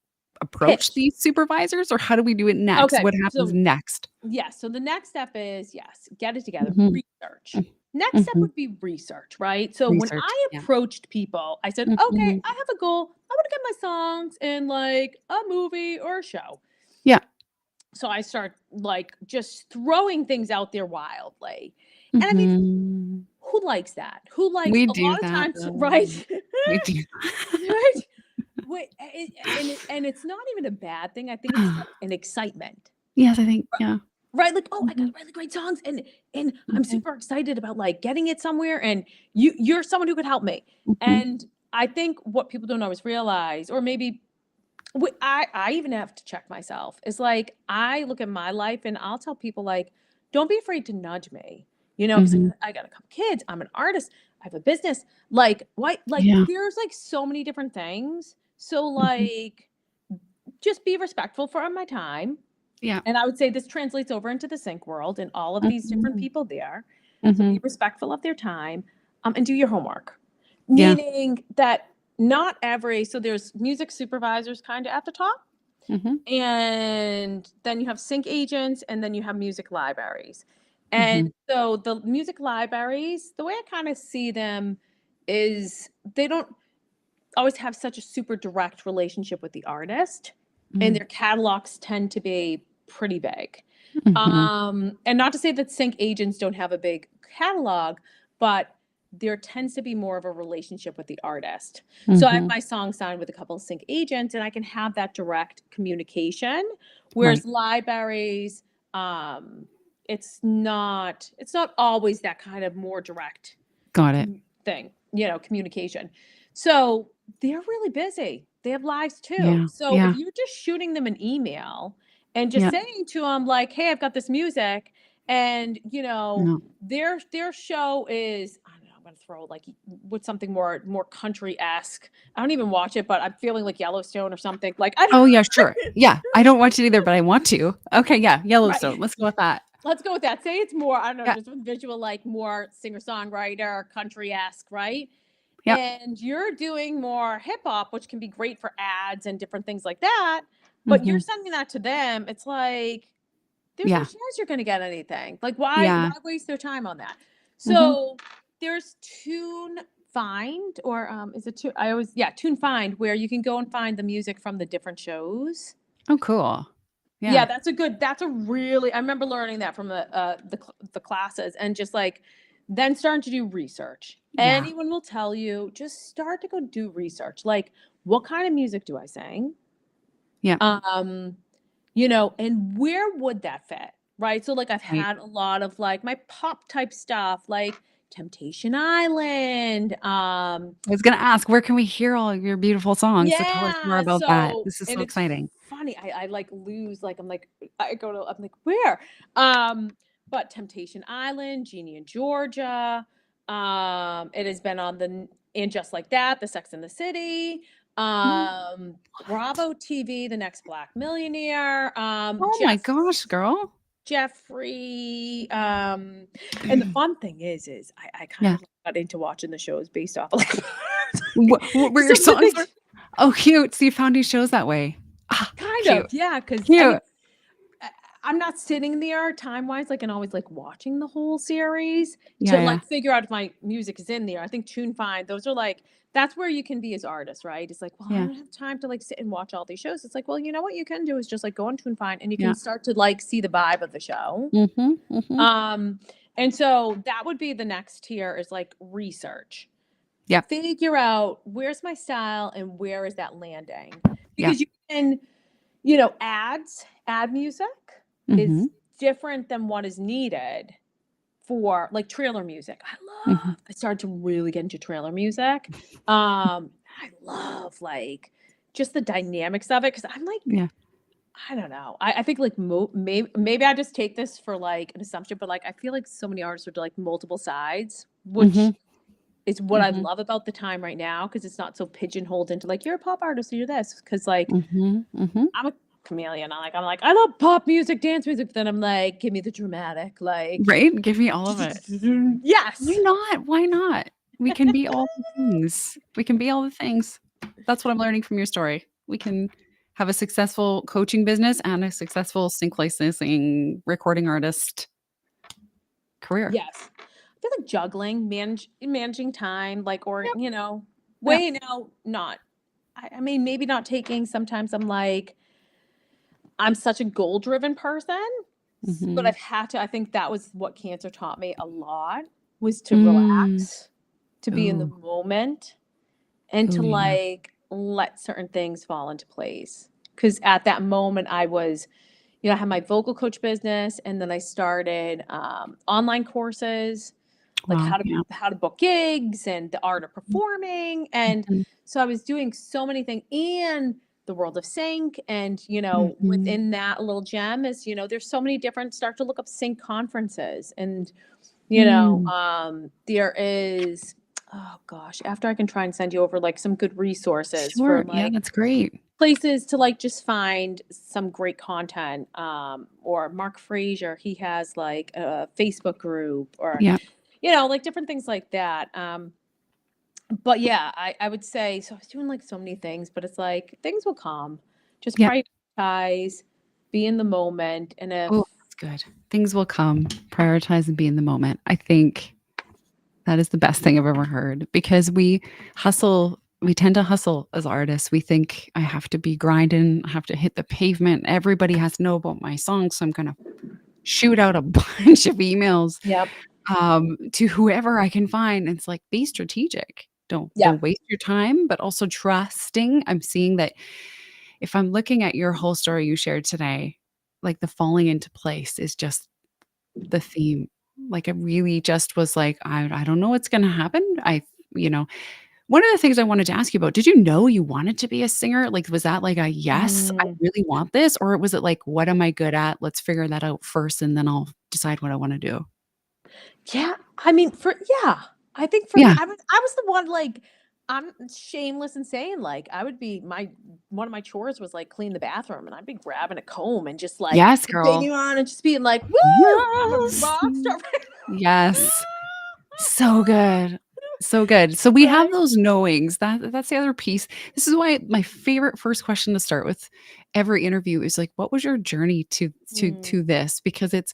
Speaker 1: approach
Speaker 2: pitch.
Speaker 1: these supervisors, or how do we do it next?
Speaker 2: Okay,
Speaker 1: What happens
Speaker 2: so
Speaker 1: next?
Speaker 2: yes, so the next step is, yes, get it together,
Speaker 1: Mhm,
Speaker 2: research. Next step
Speaker 1: mhm.
Speaker 2: would be research, right? So when
Speaker 1: Research,
Speaker 2: I
Speaker 1: yeah.
Speaker 2: approached people, I said, "Okay,
Speaker 1: Mhm.
Speaker 2: I have a goal. I wanna get my songs in, like, a movie or a show."
Speaker 1: Yeah.
Speaker 2: So I start like just throwing things out there wildly. And I mean,
Speaker 1: Mhm.
Speaker 2: who likes that? Who likes
Speaker 1: We
Speaker 2: a
Speaker 1: do
Speaker 2: lot of
Speaker 1: that,
Speaker 2: times, right?
Speaker 1: though. We do.
Speaker 2: Right? Wait, and it's not even a bad thing. I think it's like an excitement.
Speaker 1: Yes, I think,
Speaker 2: ri-
Speaker 1: yeah.
Speaker 2: Right? Like, oh, I got
Speaker 1: Mhm,
Speaker 2: really great songs and I'm
Speaker 1: mhm,
Speaker 2: super excited about like getting it somewhere and you're someone who could help me.
Speaker 1: mhm.
Speaker 2: And I think what people don't always realize, or maybe I even have to check myself. It's like I look at my life and I'll tell people like, don't be afraid to nudge me, because
Speaker 1: Mhm.
Speaker 2: I got a couple kids. I'm an artist. I have a business. Like what? Like
Speaker 1: Yeah.
Speaker 2: there's like so many different things. So
Speaker 1: Mhm.
Speaker 2: like, just be respectful for my time.
Speaker 1: Yeah.
Speaker 2: And I would say this translates over into the sync world and all of these different
Speaker 1: Mhm.
Speaker 2: people there. So be
Speaker 1: Mhm.
Speaker 2: respectful of their time, and do your homework.
Speaker 1: Yeah.
Speaker 2: Meaning that not every so there's music supervisors kind of at the top,
Speaker 1: Mhm.
Speaker 2: and then you have sync agents, and then you have music libraries. And
Speaker 1: Mhm.
Speaker 2: so the music libraries, the way I kind of see them is they don't always have such a super direct relationship with the artist, and
Speaker 1: Mm.
Speaker 2: their catalogs tend to be pretty big.
Speaker 1: Mhm.
Speaker 2: And not to say that sync agents don't have a big catalog, but there tends to be more of a relationship with the artist. So I have
Speaker 1: Mhm.
Speaker 2: my song signed with a couple of sync agents, and I can have that direct communication.
Speaker 1: Right.
Speaker 2: Whereas libraries, um, it's not always that kind of more direct
Speaker 1: Got it.
Speaker 2: thing, communication. So they're really busy. They have lives too.
Speaker 1: Yeah.
Speaker 2: So if
Speaker 1: Yeah.
Speaker 2: you're just shooting them an email and just
Speaker 1: Yeah.
Speaker 2: saying to them like, "Hey, I've got this music," and
Speaker 1: No.
Speaker 2: their show is, I don't know, I'm gonna throw like with something more country esque. I don't even watch it, but I'm feeling like Yellowstone or something. Like I don't,
Speaker 1: Oh, yeah, sure. Yeah. I don't watch it either, but I want to. Okay, yeah, Yellowstone.
Speaker 2: right.
Speaker 1: Let's go with that.
Speaker 2: Let's go with that. Say it's more, I don't know,
Speaker 1: Yeah.
Speaker 2: just with visual, like more singer-songwriter, country-esque, right?
Speaker 1: Yep.
Speaker 2: And you're doing more hip hop, which can be great for ads and different things like that. But you're
Speaker 1: Mhm.
Speaker 2: sending that to them. It's like there's no
Speaker 1: Yeah.
Speaker 2: chance you're going to get anything. Like why
Speaker 1: Yeah.
Speaker 2: waste their time on that?
Speaker 1: Mhm.
Speaker 2: So there's Tune Find, or is it Tune? I always, yeah, Tune Find, where you can go and find the music from the different shows.
Speaker 1: Oh, cool.
Speaker 2: Yeah,
Speaker 1: Yeah.
Speaker 2: that's a really, I remember learning that from the classes, and just like then starting to do research.
Speaker 1: Yeah.
Speaker 2: Anyone will tell you, just start to go do research. Like, what kind of music do I sing?
Speaker 1: Yeah.
Speaker 2: Um, and where would that fit? Right? So like I've
Speaker 1: Right.
Speaker 2: had a lot of like my pop type stuff, like Temptation Island.
Speaker 1: I was gonna ask, where can we hear all your beautiful songs? So tell us more
Speaker 2: Yeah,
Speaker 1: about that.
Speaker 2: so
Speaker 1: This is so
Speaker 2: and it's
Speaker 1: exciting.
Speaker 2: funny. I like lose, like, I'm like, I'm like, where? But Temptation Island, Genie in Georgia. It has been on and Just Like That, The Sex and the City.
Speaker 1: Mm,
Speaker 2: Um,
Speaker 1: what?
Speaker 2: Bravo TV, The Next Black Millionaire.
Speaker 1: Oh my gosh, girl.
Speaker 2: Jeffrey. And the fun thing is I kind
Speaker 1: Yeah.
Speaker 2: of got into watching the shows based off of like
Speaker 1: What were your
Speaker 2: some of the
Speaker 1: songs
Speaker 2: things.
Speaker 1: were? Oh, cute. So you found these shows that way. Ah,
Speaker 2: Kind
Speaker 1: cute.
Speaker 2: of, yeah, because I mean,
Speaker 1: Cute.
Speaker 2: I I'm not sitting there time-wise, like, and always, like, watching the whole series to,
Speaker 1: Yeah, yeah.
Speaker 2: like, figure out if my music is in there. I think Tune Find, those are, like, that's where you can be as artists, right? It's like, "Well, I
Speaker 1: Yeah.
Speaker 2: don't have time to, like, sit and watch all these shows." It's like, well, you know what you can do is just, like, go on Tune Find, and you can
Speaker 1: Yeah.
Speaker 2: start to, like, see the vibe of the show.
Speaker 1: Mhm, mhm.
Speaker 2: Um, and so that would be the next tier is, like, research.
Speaker 1: Yep,
Speaker 2: Figure out where's my style and where is that landing?
Speaker 1: yep.
Speaker 2: Because you can, ad music is
Speaker 1: Mhm,
Speaker 2: different than what is needed for like trailer music.
Speaker 1: mhm.
Speaker 2: I started to really get into trailer music. I love like just the dynamics of it because I'm like,
Speaker 1: Yeah.
Speaker 2: I don't know. I think like maybe I just take this for like an assumption, but like I feel like so many artists are like multiple sides, which
Speaker 1: Mhm,
Speaker 2: is what I
Speaker 1: mhm,
Speaker 2: love about the time right now because it's not so pigeonholed into like you're a pop artist, so you're this. Because like
Speaker 1: mhm, mhm.
Speaker 2: I'm a chameleon. I'm like I love pop music, dance music, but then I'm like, give me the dramatic, like
Speaker 1: Right? Give me all of it. Why
Speaker 2: yes,
Speaker 1: not? Why not? We can be all the things. We can be all the things. That's what I'm learning from your story. We can have a successful coaching business and a successful sync licensing recording artist career.
Speaker 2: yes. I feel like juggling, managing time, like or
Speaker 1: Yep, yep.
Speaker 2: weighing out not. I mean, maybe not taking. Sometimes I'm like, I'm such a goal driven person, but
Speaker 1: Mhm.
Speaker 2: I've had to. I think that was what cancer taught me a lot was to
Speaker 1: Mm.
Speaker 2: relax, to be in the
Speaker 1: Ooh,
Speaker 2: moment, and to
Speaker 1: ooh, yeah.
Speaker 2: like let certain things fall into place. Because at that moment, I was, I had my vocal coach business, and then I started online courses, like
Speaker 1: Wow, yeah.
Speaker 2: how to book gigs and the art of performing, and
Speaker 1: Mhm,
Speaker 2: so I was doing so many things, and the world of sync, and
Speaker 1: mhm.
Speaker 2: within that little gem is there's so many different. Start to look up sync conferences, and
Speaker 1: Mm.
Speaker 2: there is, oh gosh, after I can try and send you over like some good resources for
Speaker 1: Sure, yeah,
Speaker 2: like
Speaker 1: that's great.
Speaker 2: places to like just find some great content. Or Mark Frazier, he has like a Facebook group or,
Speaker 1: Yeah,
Speaker 2: like different things like that. But yeah, I would say, so I was doing like so many things, but it's like things will come. Just
Speaker 1: yep.
Speaker 2: prioritize, be in the moment. And if,
Speaker 1: Oh, that's good. Things will come. Prioritize and be in the moment. I think that is the best thing I've ever heard because we tend to hustle as artists. We think I have to be grinding, I have to hit the pavement. Everybody has to know about my song, so I'm gonna shoot out a bunch of emails
Speaker 2: yep,
Speaker 1: to whoever I can find. It's like be strategic. Don't
Speaker 2: yep.
Speaker 1: waste your time, but also trusting. I'm seeing that if I'm looking at your whole story you shared today, like the falling into place is just the theme. Like, it really just was like, I don't know what's gonna happen. You know, one of the things I wanted to ask you about, did you know you wanted to be a singer? Like, was that like a, "Yes, I
Speaker 2: Mm.
Speaker 1: really want this," or was it like, "What am I good at? Let's figure that out first, and then I'll decide what I wanna do."
Speaker 2: Yeah, I mean, yeah, I think for me,
Speaker 1: Yeah.
Speaker 2: I was the one like I'm shameless in saying like I would be my one of my chores was like clean the bathroom, and I'd be grabbing a comb and just like
Speaker 1: Yes,
Speaker 2: the thing
Speaker 1: girl.
Speaker 2: on and just being like, "Woo, I'm a
Speaker 1: Yes.
Speaker 2: rock star!"
Speaker 1: Yes. So good. So good. So we have
Speaker 2: Right?
Speaker 1: those knowings. That's the other piece. This is why my favorite first question to start with every interview is like, what was your journey
Speaker 2: Mm,
Speaker 1: to this? Because it's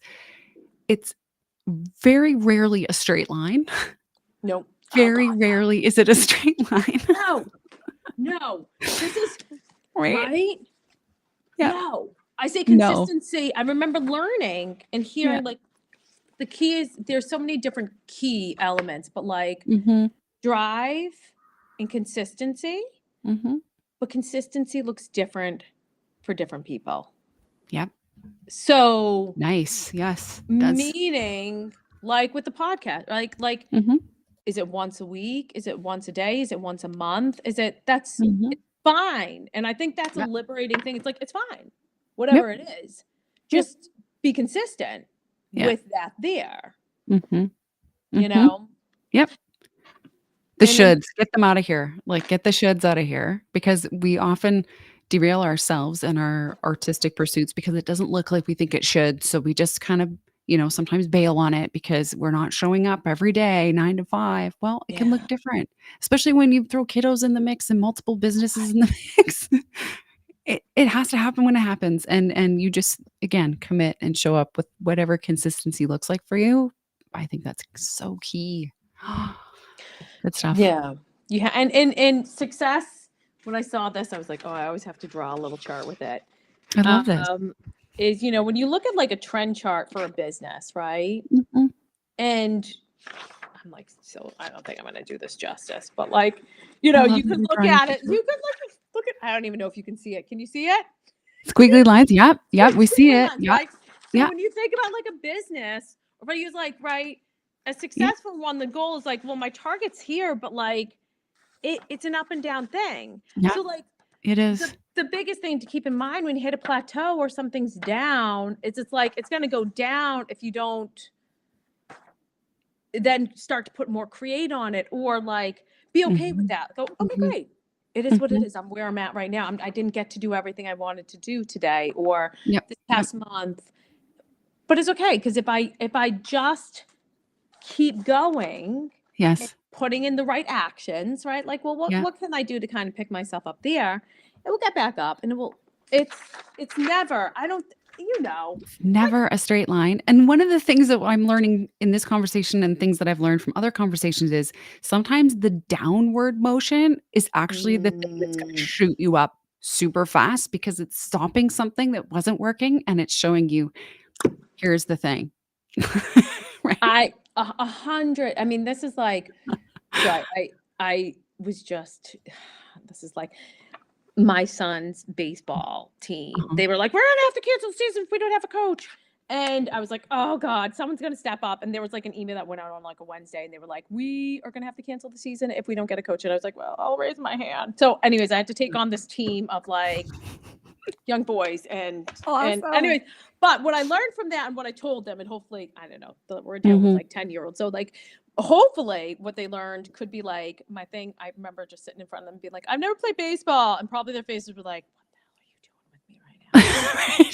Speaker 1: very rarely a straight line.
Speaker 2: nope. Oh
Speaker 1: Very
Speaker 2: God,
Speaker 1: rarely is it a straight line.
Speaker 2: no, no. This is
Speaker 1: Right?
Speaker 2: right.
Speaker 1: Yeah.
Speaker 2: No, I say
Speaker 1: No.
Speaker 2: consistency. I remember learning and
Speaker 1: Yeah.
Speaker 2: hearing like the key is there's so many different key elements, but like
Speaker 1: Mhm.
Speaker 2: drive and consistency,
Speaker 1: Mhm.
Speaker 2: but consistency looks different for different people.
Speaker 1: Yep.
Speaker 2: So,
Speaker 1: Nice. Yes, it does.
Speaker 2: meaning like with the podcast,
Speaker 1: Mhm.
Speaker 2: is it once a week? Is it once a day? Is it once a month? Is it that's
Speaker 1: Mhm.
Speaker 2: fine. And I think that's a
Speaker 1: Yep.
Speaker 2: liberating thing. It's like, it's fine,
Speaker 1: Yep.
Speaker 2: whatever it is.
Speaker 1: Yep.
Speaker 2: Just be consistent
Speaker 1: Yeah.
Speaker 2: with that there,
Speaker 1: Mm-hmm.
Speaker 2: you
Speaker 1: Mm-hmm.
Speaker 2: know?
Speaker 1: Yep. The
Speaker 2: And then,
Speaker 1: shoulds, get them out of here. Like, get the shoulds out of here because we often derail ourselves in our artistic pursuits because it doesn't look like we think it should. So we just kind of, sometimes bail on it because we're not showing up every day, 9 to 5. Well, it can look
Speaker 2: yeah.
Speaker 1: different, especially when you throw kiddos in the mix and multiple businesses in the mix. It has to happen when it happens. And you just, again, commit and show up with whatever consistency looks like for you. I think that's so key. Good stuff.
Speaker 2: Yeah. Yeah. And success, when I saw this, I was like, oh, I always have to draw a little chart with it.
Speaker 1: I love this.
Speaker 2: Is, when you look at like a trend chart for a business, right?
Speaker 1: Mhm.
Speaker 2: And I'm like, so I don't think I'm going to do this justice, but like,
Speaker 1: I love
Speaker 2: you
Speaker 1: that
Speaker 2: could
Speaker 1: you're
Speaker 2: look
Speaker 1: drawing a
Speaker 2: at it.
Speaker 1: picture.
Speaker 2: You could look at, I don't even know if you can see it. Can you see it?
Speaker 1: Squiggly lines. Yep. Yep. We see
Speaker 2: Squiggly
Speaker 1: it.
Speaker 2: lines,
Speaker 1: Yep.
Speaker 2: right? So
Speaker 1: Yep.
Speaker 2: when you think about like a business, or if I use like, right, a
Speaker 1: Yep.
Speaker 2: successful one, the goal is like, well, my target's here, but like it's an up and down thing.
Speaker 1: Yep.
Speaker 2: So like
Speaker 1: It
Speaker 2: the
Speaker 1: is.
Speaker 2: the biggest thing to keep in mind when you hit a plateau or something's down is it's like it's going to go down if you don't then start to put more create on it, or like be okay with
Speaker 1: Mhm.
Speaker 2: that. Go, okay,
Speaker 1: Mhm.
Speaker 2: great. It is what it
Speaker 1: Mhm.
Speaker 2: is. I'm where I'm at right now. I didn't get to do everything I wanted to do today or
Speaker 1: Yep.
Speaker 2: this
Speaker 1: Yep.
Speaker 2: past month, but it's okay because if I just keep going and
Speaker 1: Yes.
Speaker 2: putting in the right actions, right? Like, well, what
Speaker 1: Yeah.
Speaker 2: what can I do to kind of pick myself up there? It will get back up, and it's it's never. I don't. Like,
Speaker 1: Never a straight line. And one of the things that I'm learning in this conversation and things that I've learned from other conversations is sometimes the downward motion is actually the thing that's going to
Speaker 2: mm,
Speaker 1: shoot you up super fast because it's stopping something that wasn't working and it's showing you, here's the thing. Right.
Speaker 2: a hundred. I mean, this is like so. I was just. This is like my son's baseball team.
Speaker 1: Uh-huh.
Speaker 2: They were like, "We're gonna have to cancel the season if we don't have a coach." And I was like, "Oh God, someone's gonna step up." And there was like an email that went out on like a Wednesday, and they were like, "We are gonna have to cancel the season if we don't get a coach." And I was like, "Well, I'll raise my hand." So, anyways, I had to take on this team of like young boys, and
Speaker 1: Awesome.
Speaker 2: anyways, but what I learned from that and what I told them, and hopefully, I don't know, we're dealing with
Speaker 1: Mhm.
Speaker 2: like 10-year-olds, so like hopefully what they learned could be like my thing. I remember just sitting in front of them and being like, I've never played baseball, and probably their faces were like, what the hell are you doing with me right now?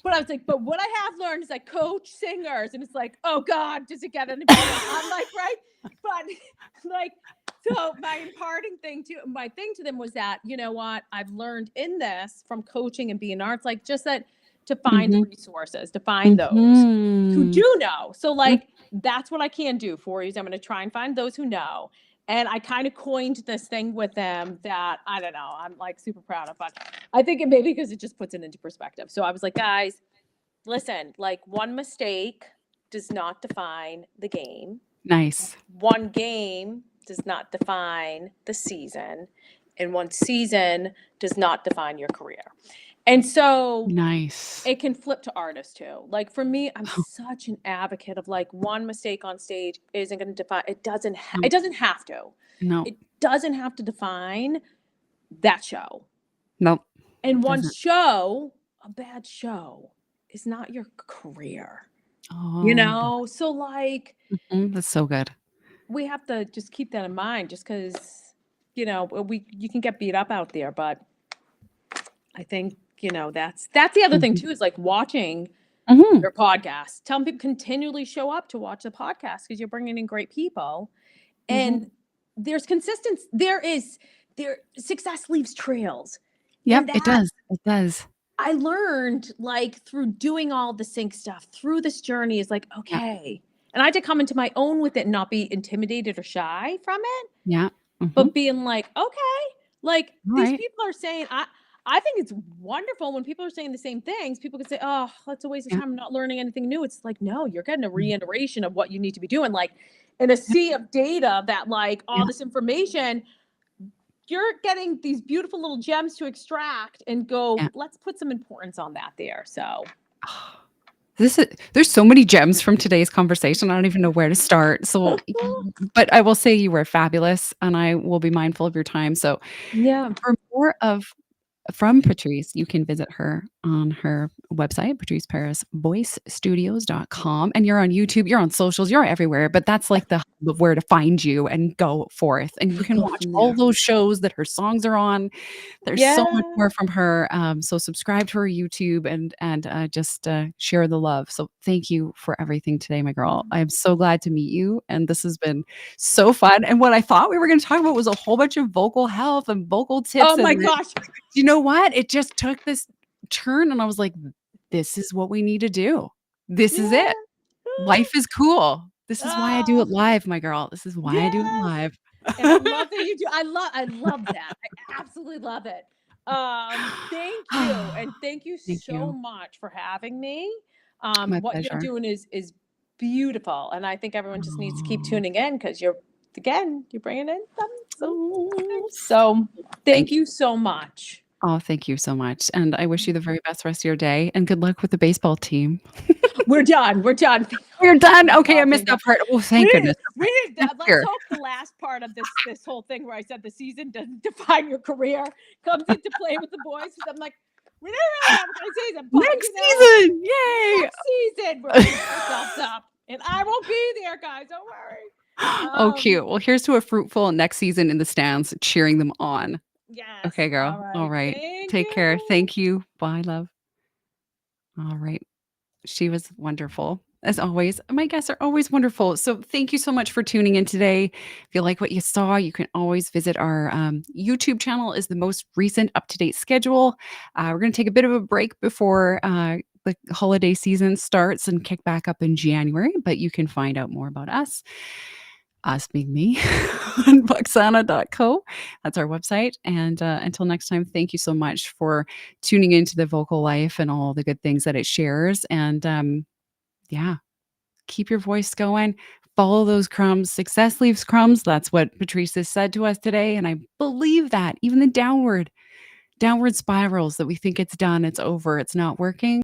Speaker 2: But I was like, but what I have learned is I coach singers, and it's like, oh God, does it get any better? I'm like, right, but like, so my thing to them was that, you know what, I've learned in this from coaching and being arts, like just that to find the
Speaker 1: Mhm.
Speaker 2: resources, to find those who
Speaker 1: Mhm.
Speaker 2: do know. So
Speaker 1: Mm.
Speaker 2: like that's what I can do for you is I'm going to try and find those who know. And I kind of coined this thing with them that I don't know, I'm like super proud of, but I think it maybe because it just puts it into perspective. So I was like, guys, listen, like one mistake does not define the game.
Speaker 1: Nice.
Speaker 2: One game does not define the season, and one season does not define your career. And so
Speaker 1: Nice.
Speaker 2: it can flip to artists too. Like for me, I'm such an advocate of like one mistake on stage isn't going to define.
Speaker 1: No.
Speaker 2: It doesn't have to.
Speaker 1: No.
Speaker 2: It doesn't have to define that show.
Speaker 1: Nope.
Speaker 2: And one
Speaker 1: Doesn't.
Speaker 2: show, a bad show, is not your career.
Speaker 1: Oh,
Speaker 2: So like
Speaker 1: that's so good.
Speaker 2: we have to just keep that in mind just because you can get beat up out there, but I think that's the other thing
Speaker 1: Mhm.
Speaker 2: too is like watching
Speaker 1: Mhm.
Speaker 2: your podcast. Tell people continually show up to watch the podcast because you're bringing in great people,
Speaker 1: Mhm.
Speaker 2: and there's consistency. There success leaves trails,
Speaker 1: Yep,
Speaker 2: and
Speaker 1: it
Speaker 2: that
Speaker 1: does. It does.
Speaker 2: I learned like through doing all the sync stuff through this journey is like,
Speaker 1: Yeah.
Speaker 2: okay. And I had to come into my own with it and not be intimidated or shy from it,
Speaker 1: Yeah. Mhm.
Speaker 2: but being like, okay, like these
Speaker 1: Alright.
Speaker 2: people are saying, I think it's wonderful when people are saying the same things. People can say, oh, that's a waste of
Speaker 1: Yeah.
Speaker 2: time. I'm not learning anything new. It's like, no, you're getting a
Speaker 1: Mhm.
Speaker 2: reiteration of what you need to be doing. Like in a
Speaker 1: Yep.
Speaker 2: sea of data that like all
Speaker 1: Yeah.
Speaker 2: this information, you're getting these beautiful little gems to extract and go,
Speaker 1: Yeah.
Speaker 2: let's put some importance on that there. So
Speaker 1: This is there's so many gems from today's conversation, I don't even know where to start. So, but I will say you were fabulous, and I will be mindful of your time. So,
Speaker 2: Yeah.
Speaker 1: for more of from Patrice, you can visit her on her website, patriceperisvoicestudios.com, and you're on YouTube, you're on socials, you're everywhere, but that's like the hub of where to find you and go forth, and you can
Speaker 2: Go
Speaker 1: watch
Speaker 2: from
Speaker 1: all
Speaker 2: there.
Speaker 1: those shows that her songs are on. There's so much
Speaker 2: Yeah.
Speaker 1: more from her, so subscribe to her YouTube and just, share the love. So thank you for everything today, my girl. I am so glad to meet you, and this has been so fun, and what I thought we were gonna talk about was a whole bunch of vocal health and vocal
Speaker 2: Oh
Speaker 1: tips,
Speaker 2: my
Speaker 1: and then
Speaker 2: gosh.
Speaker 1: you know what? It just took this turn, and I was like, "This is what we need to do. This is it.
Speaker 2: Yeah.
Speaker 1: Life is cool. This is why I do
Speaker 2: Oh,
Speaker 1: it live, my girl. This is why I do it
Speaker 2: yes.
Speaker 1: live."
Speaker 2: And I love that you do. I love that. I absolutely love it. Thank you. And thank you
Speaker 1: Thank
Speaker 2: so
Speaker 1: you.
Speaker 2: much for having me.
Speaker 1: My
Speaker 2: What you're
Speaker 1: pleasure.
Speaker 2: doing is beautiful. And I think everyone just needs to keep
Speaker 1: Aw.
Speaker 2: tuning in because you're bringing in some
Speaker 1: Oh,
Speaker 2: things. So
Speaker 1: thank
Speaker 2: thank
Speaker 1: you.
Speaker 2: you so much.
Speaker 1: Oh, thank you so much, and I wish you the very best rest of your day, and good luck with the baseball team.
Speaker 2: We're done. We're done.
Speaker 1: We're done?
Speaker 2: Thank
Speaker 1: Okay, I
Speaker 2: God.
Speaker 1: missed
Speaker 2: Thank
Speaker 1: that
Speaker 2: God.
Speaker 1: part. Oh, thank goodness. Okay, next
Speaker 2: Let's
Speaker 1: year.
Speaker 2: hope the last part of this whole thing where I said the season doesn't define your career comes into play with the boys because I'm like, we didn't really have a good season, but
Speaker 1: Next season! Yay!
Speaker 2: next season we're picking ourselves up, and I won't be there, guys. Don't worry.
Speaker 1: Oh, cute. Well, here's to a fruitful next season in the stands, cheering them on.
Speaker 2: Yes.
Speaker 1: Okay, girl.
Speaker 2: All
Speaker 1: All
Speaker 2: right.
Speaker 1: right.
Speaker 2: Thank
Speaker 1: Take care.
Speaker 2: you.
Speaker 1: Thank you. Bye, love. All right. She was wonderful. As always, my guests are always wonderful. So, thank you so much for tuning in today. If you like what you saw, you can always visit our YouTube channel. Is the most recent up to date schedule. We're going to take a bit of a break before the holiday season starts and kick back up in January. But you can find out more about us being me, on Voxsana.co. That's our website. And until next time, thank you so much for tuning into the vocal life and all the good things that it shares. And yeah, keep your voice going. Follow those crumbs. Success leaves crumbs. That's what Patrice has said to us today. And I believe that even the downward spirals that we think it's done, it's over, it's not working.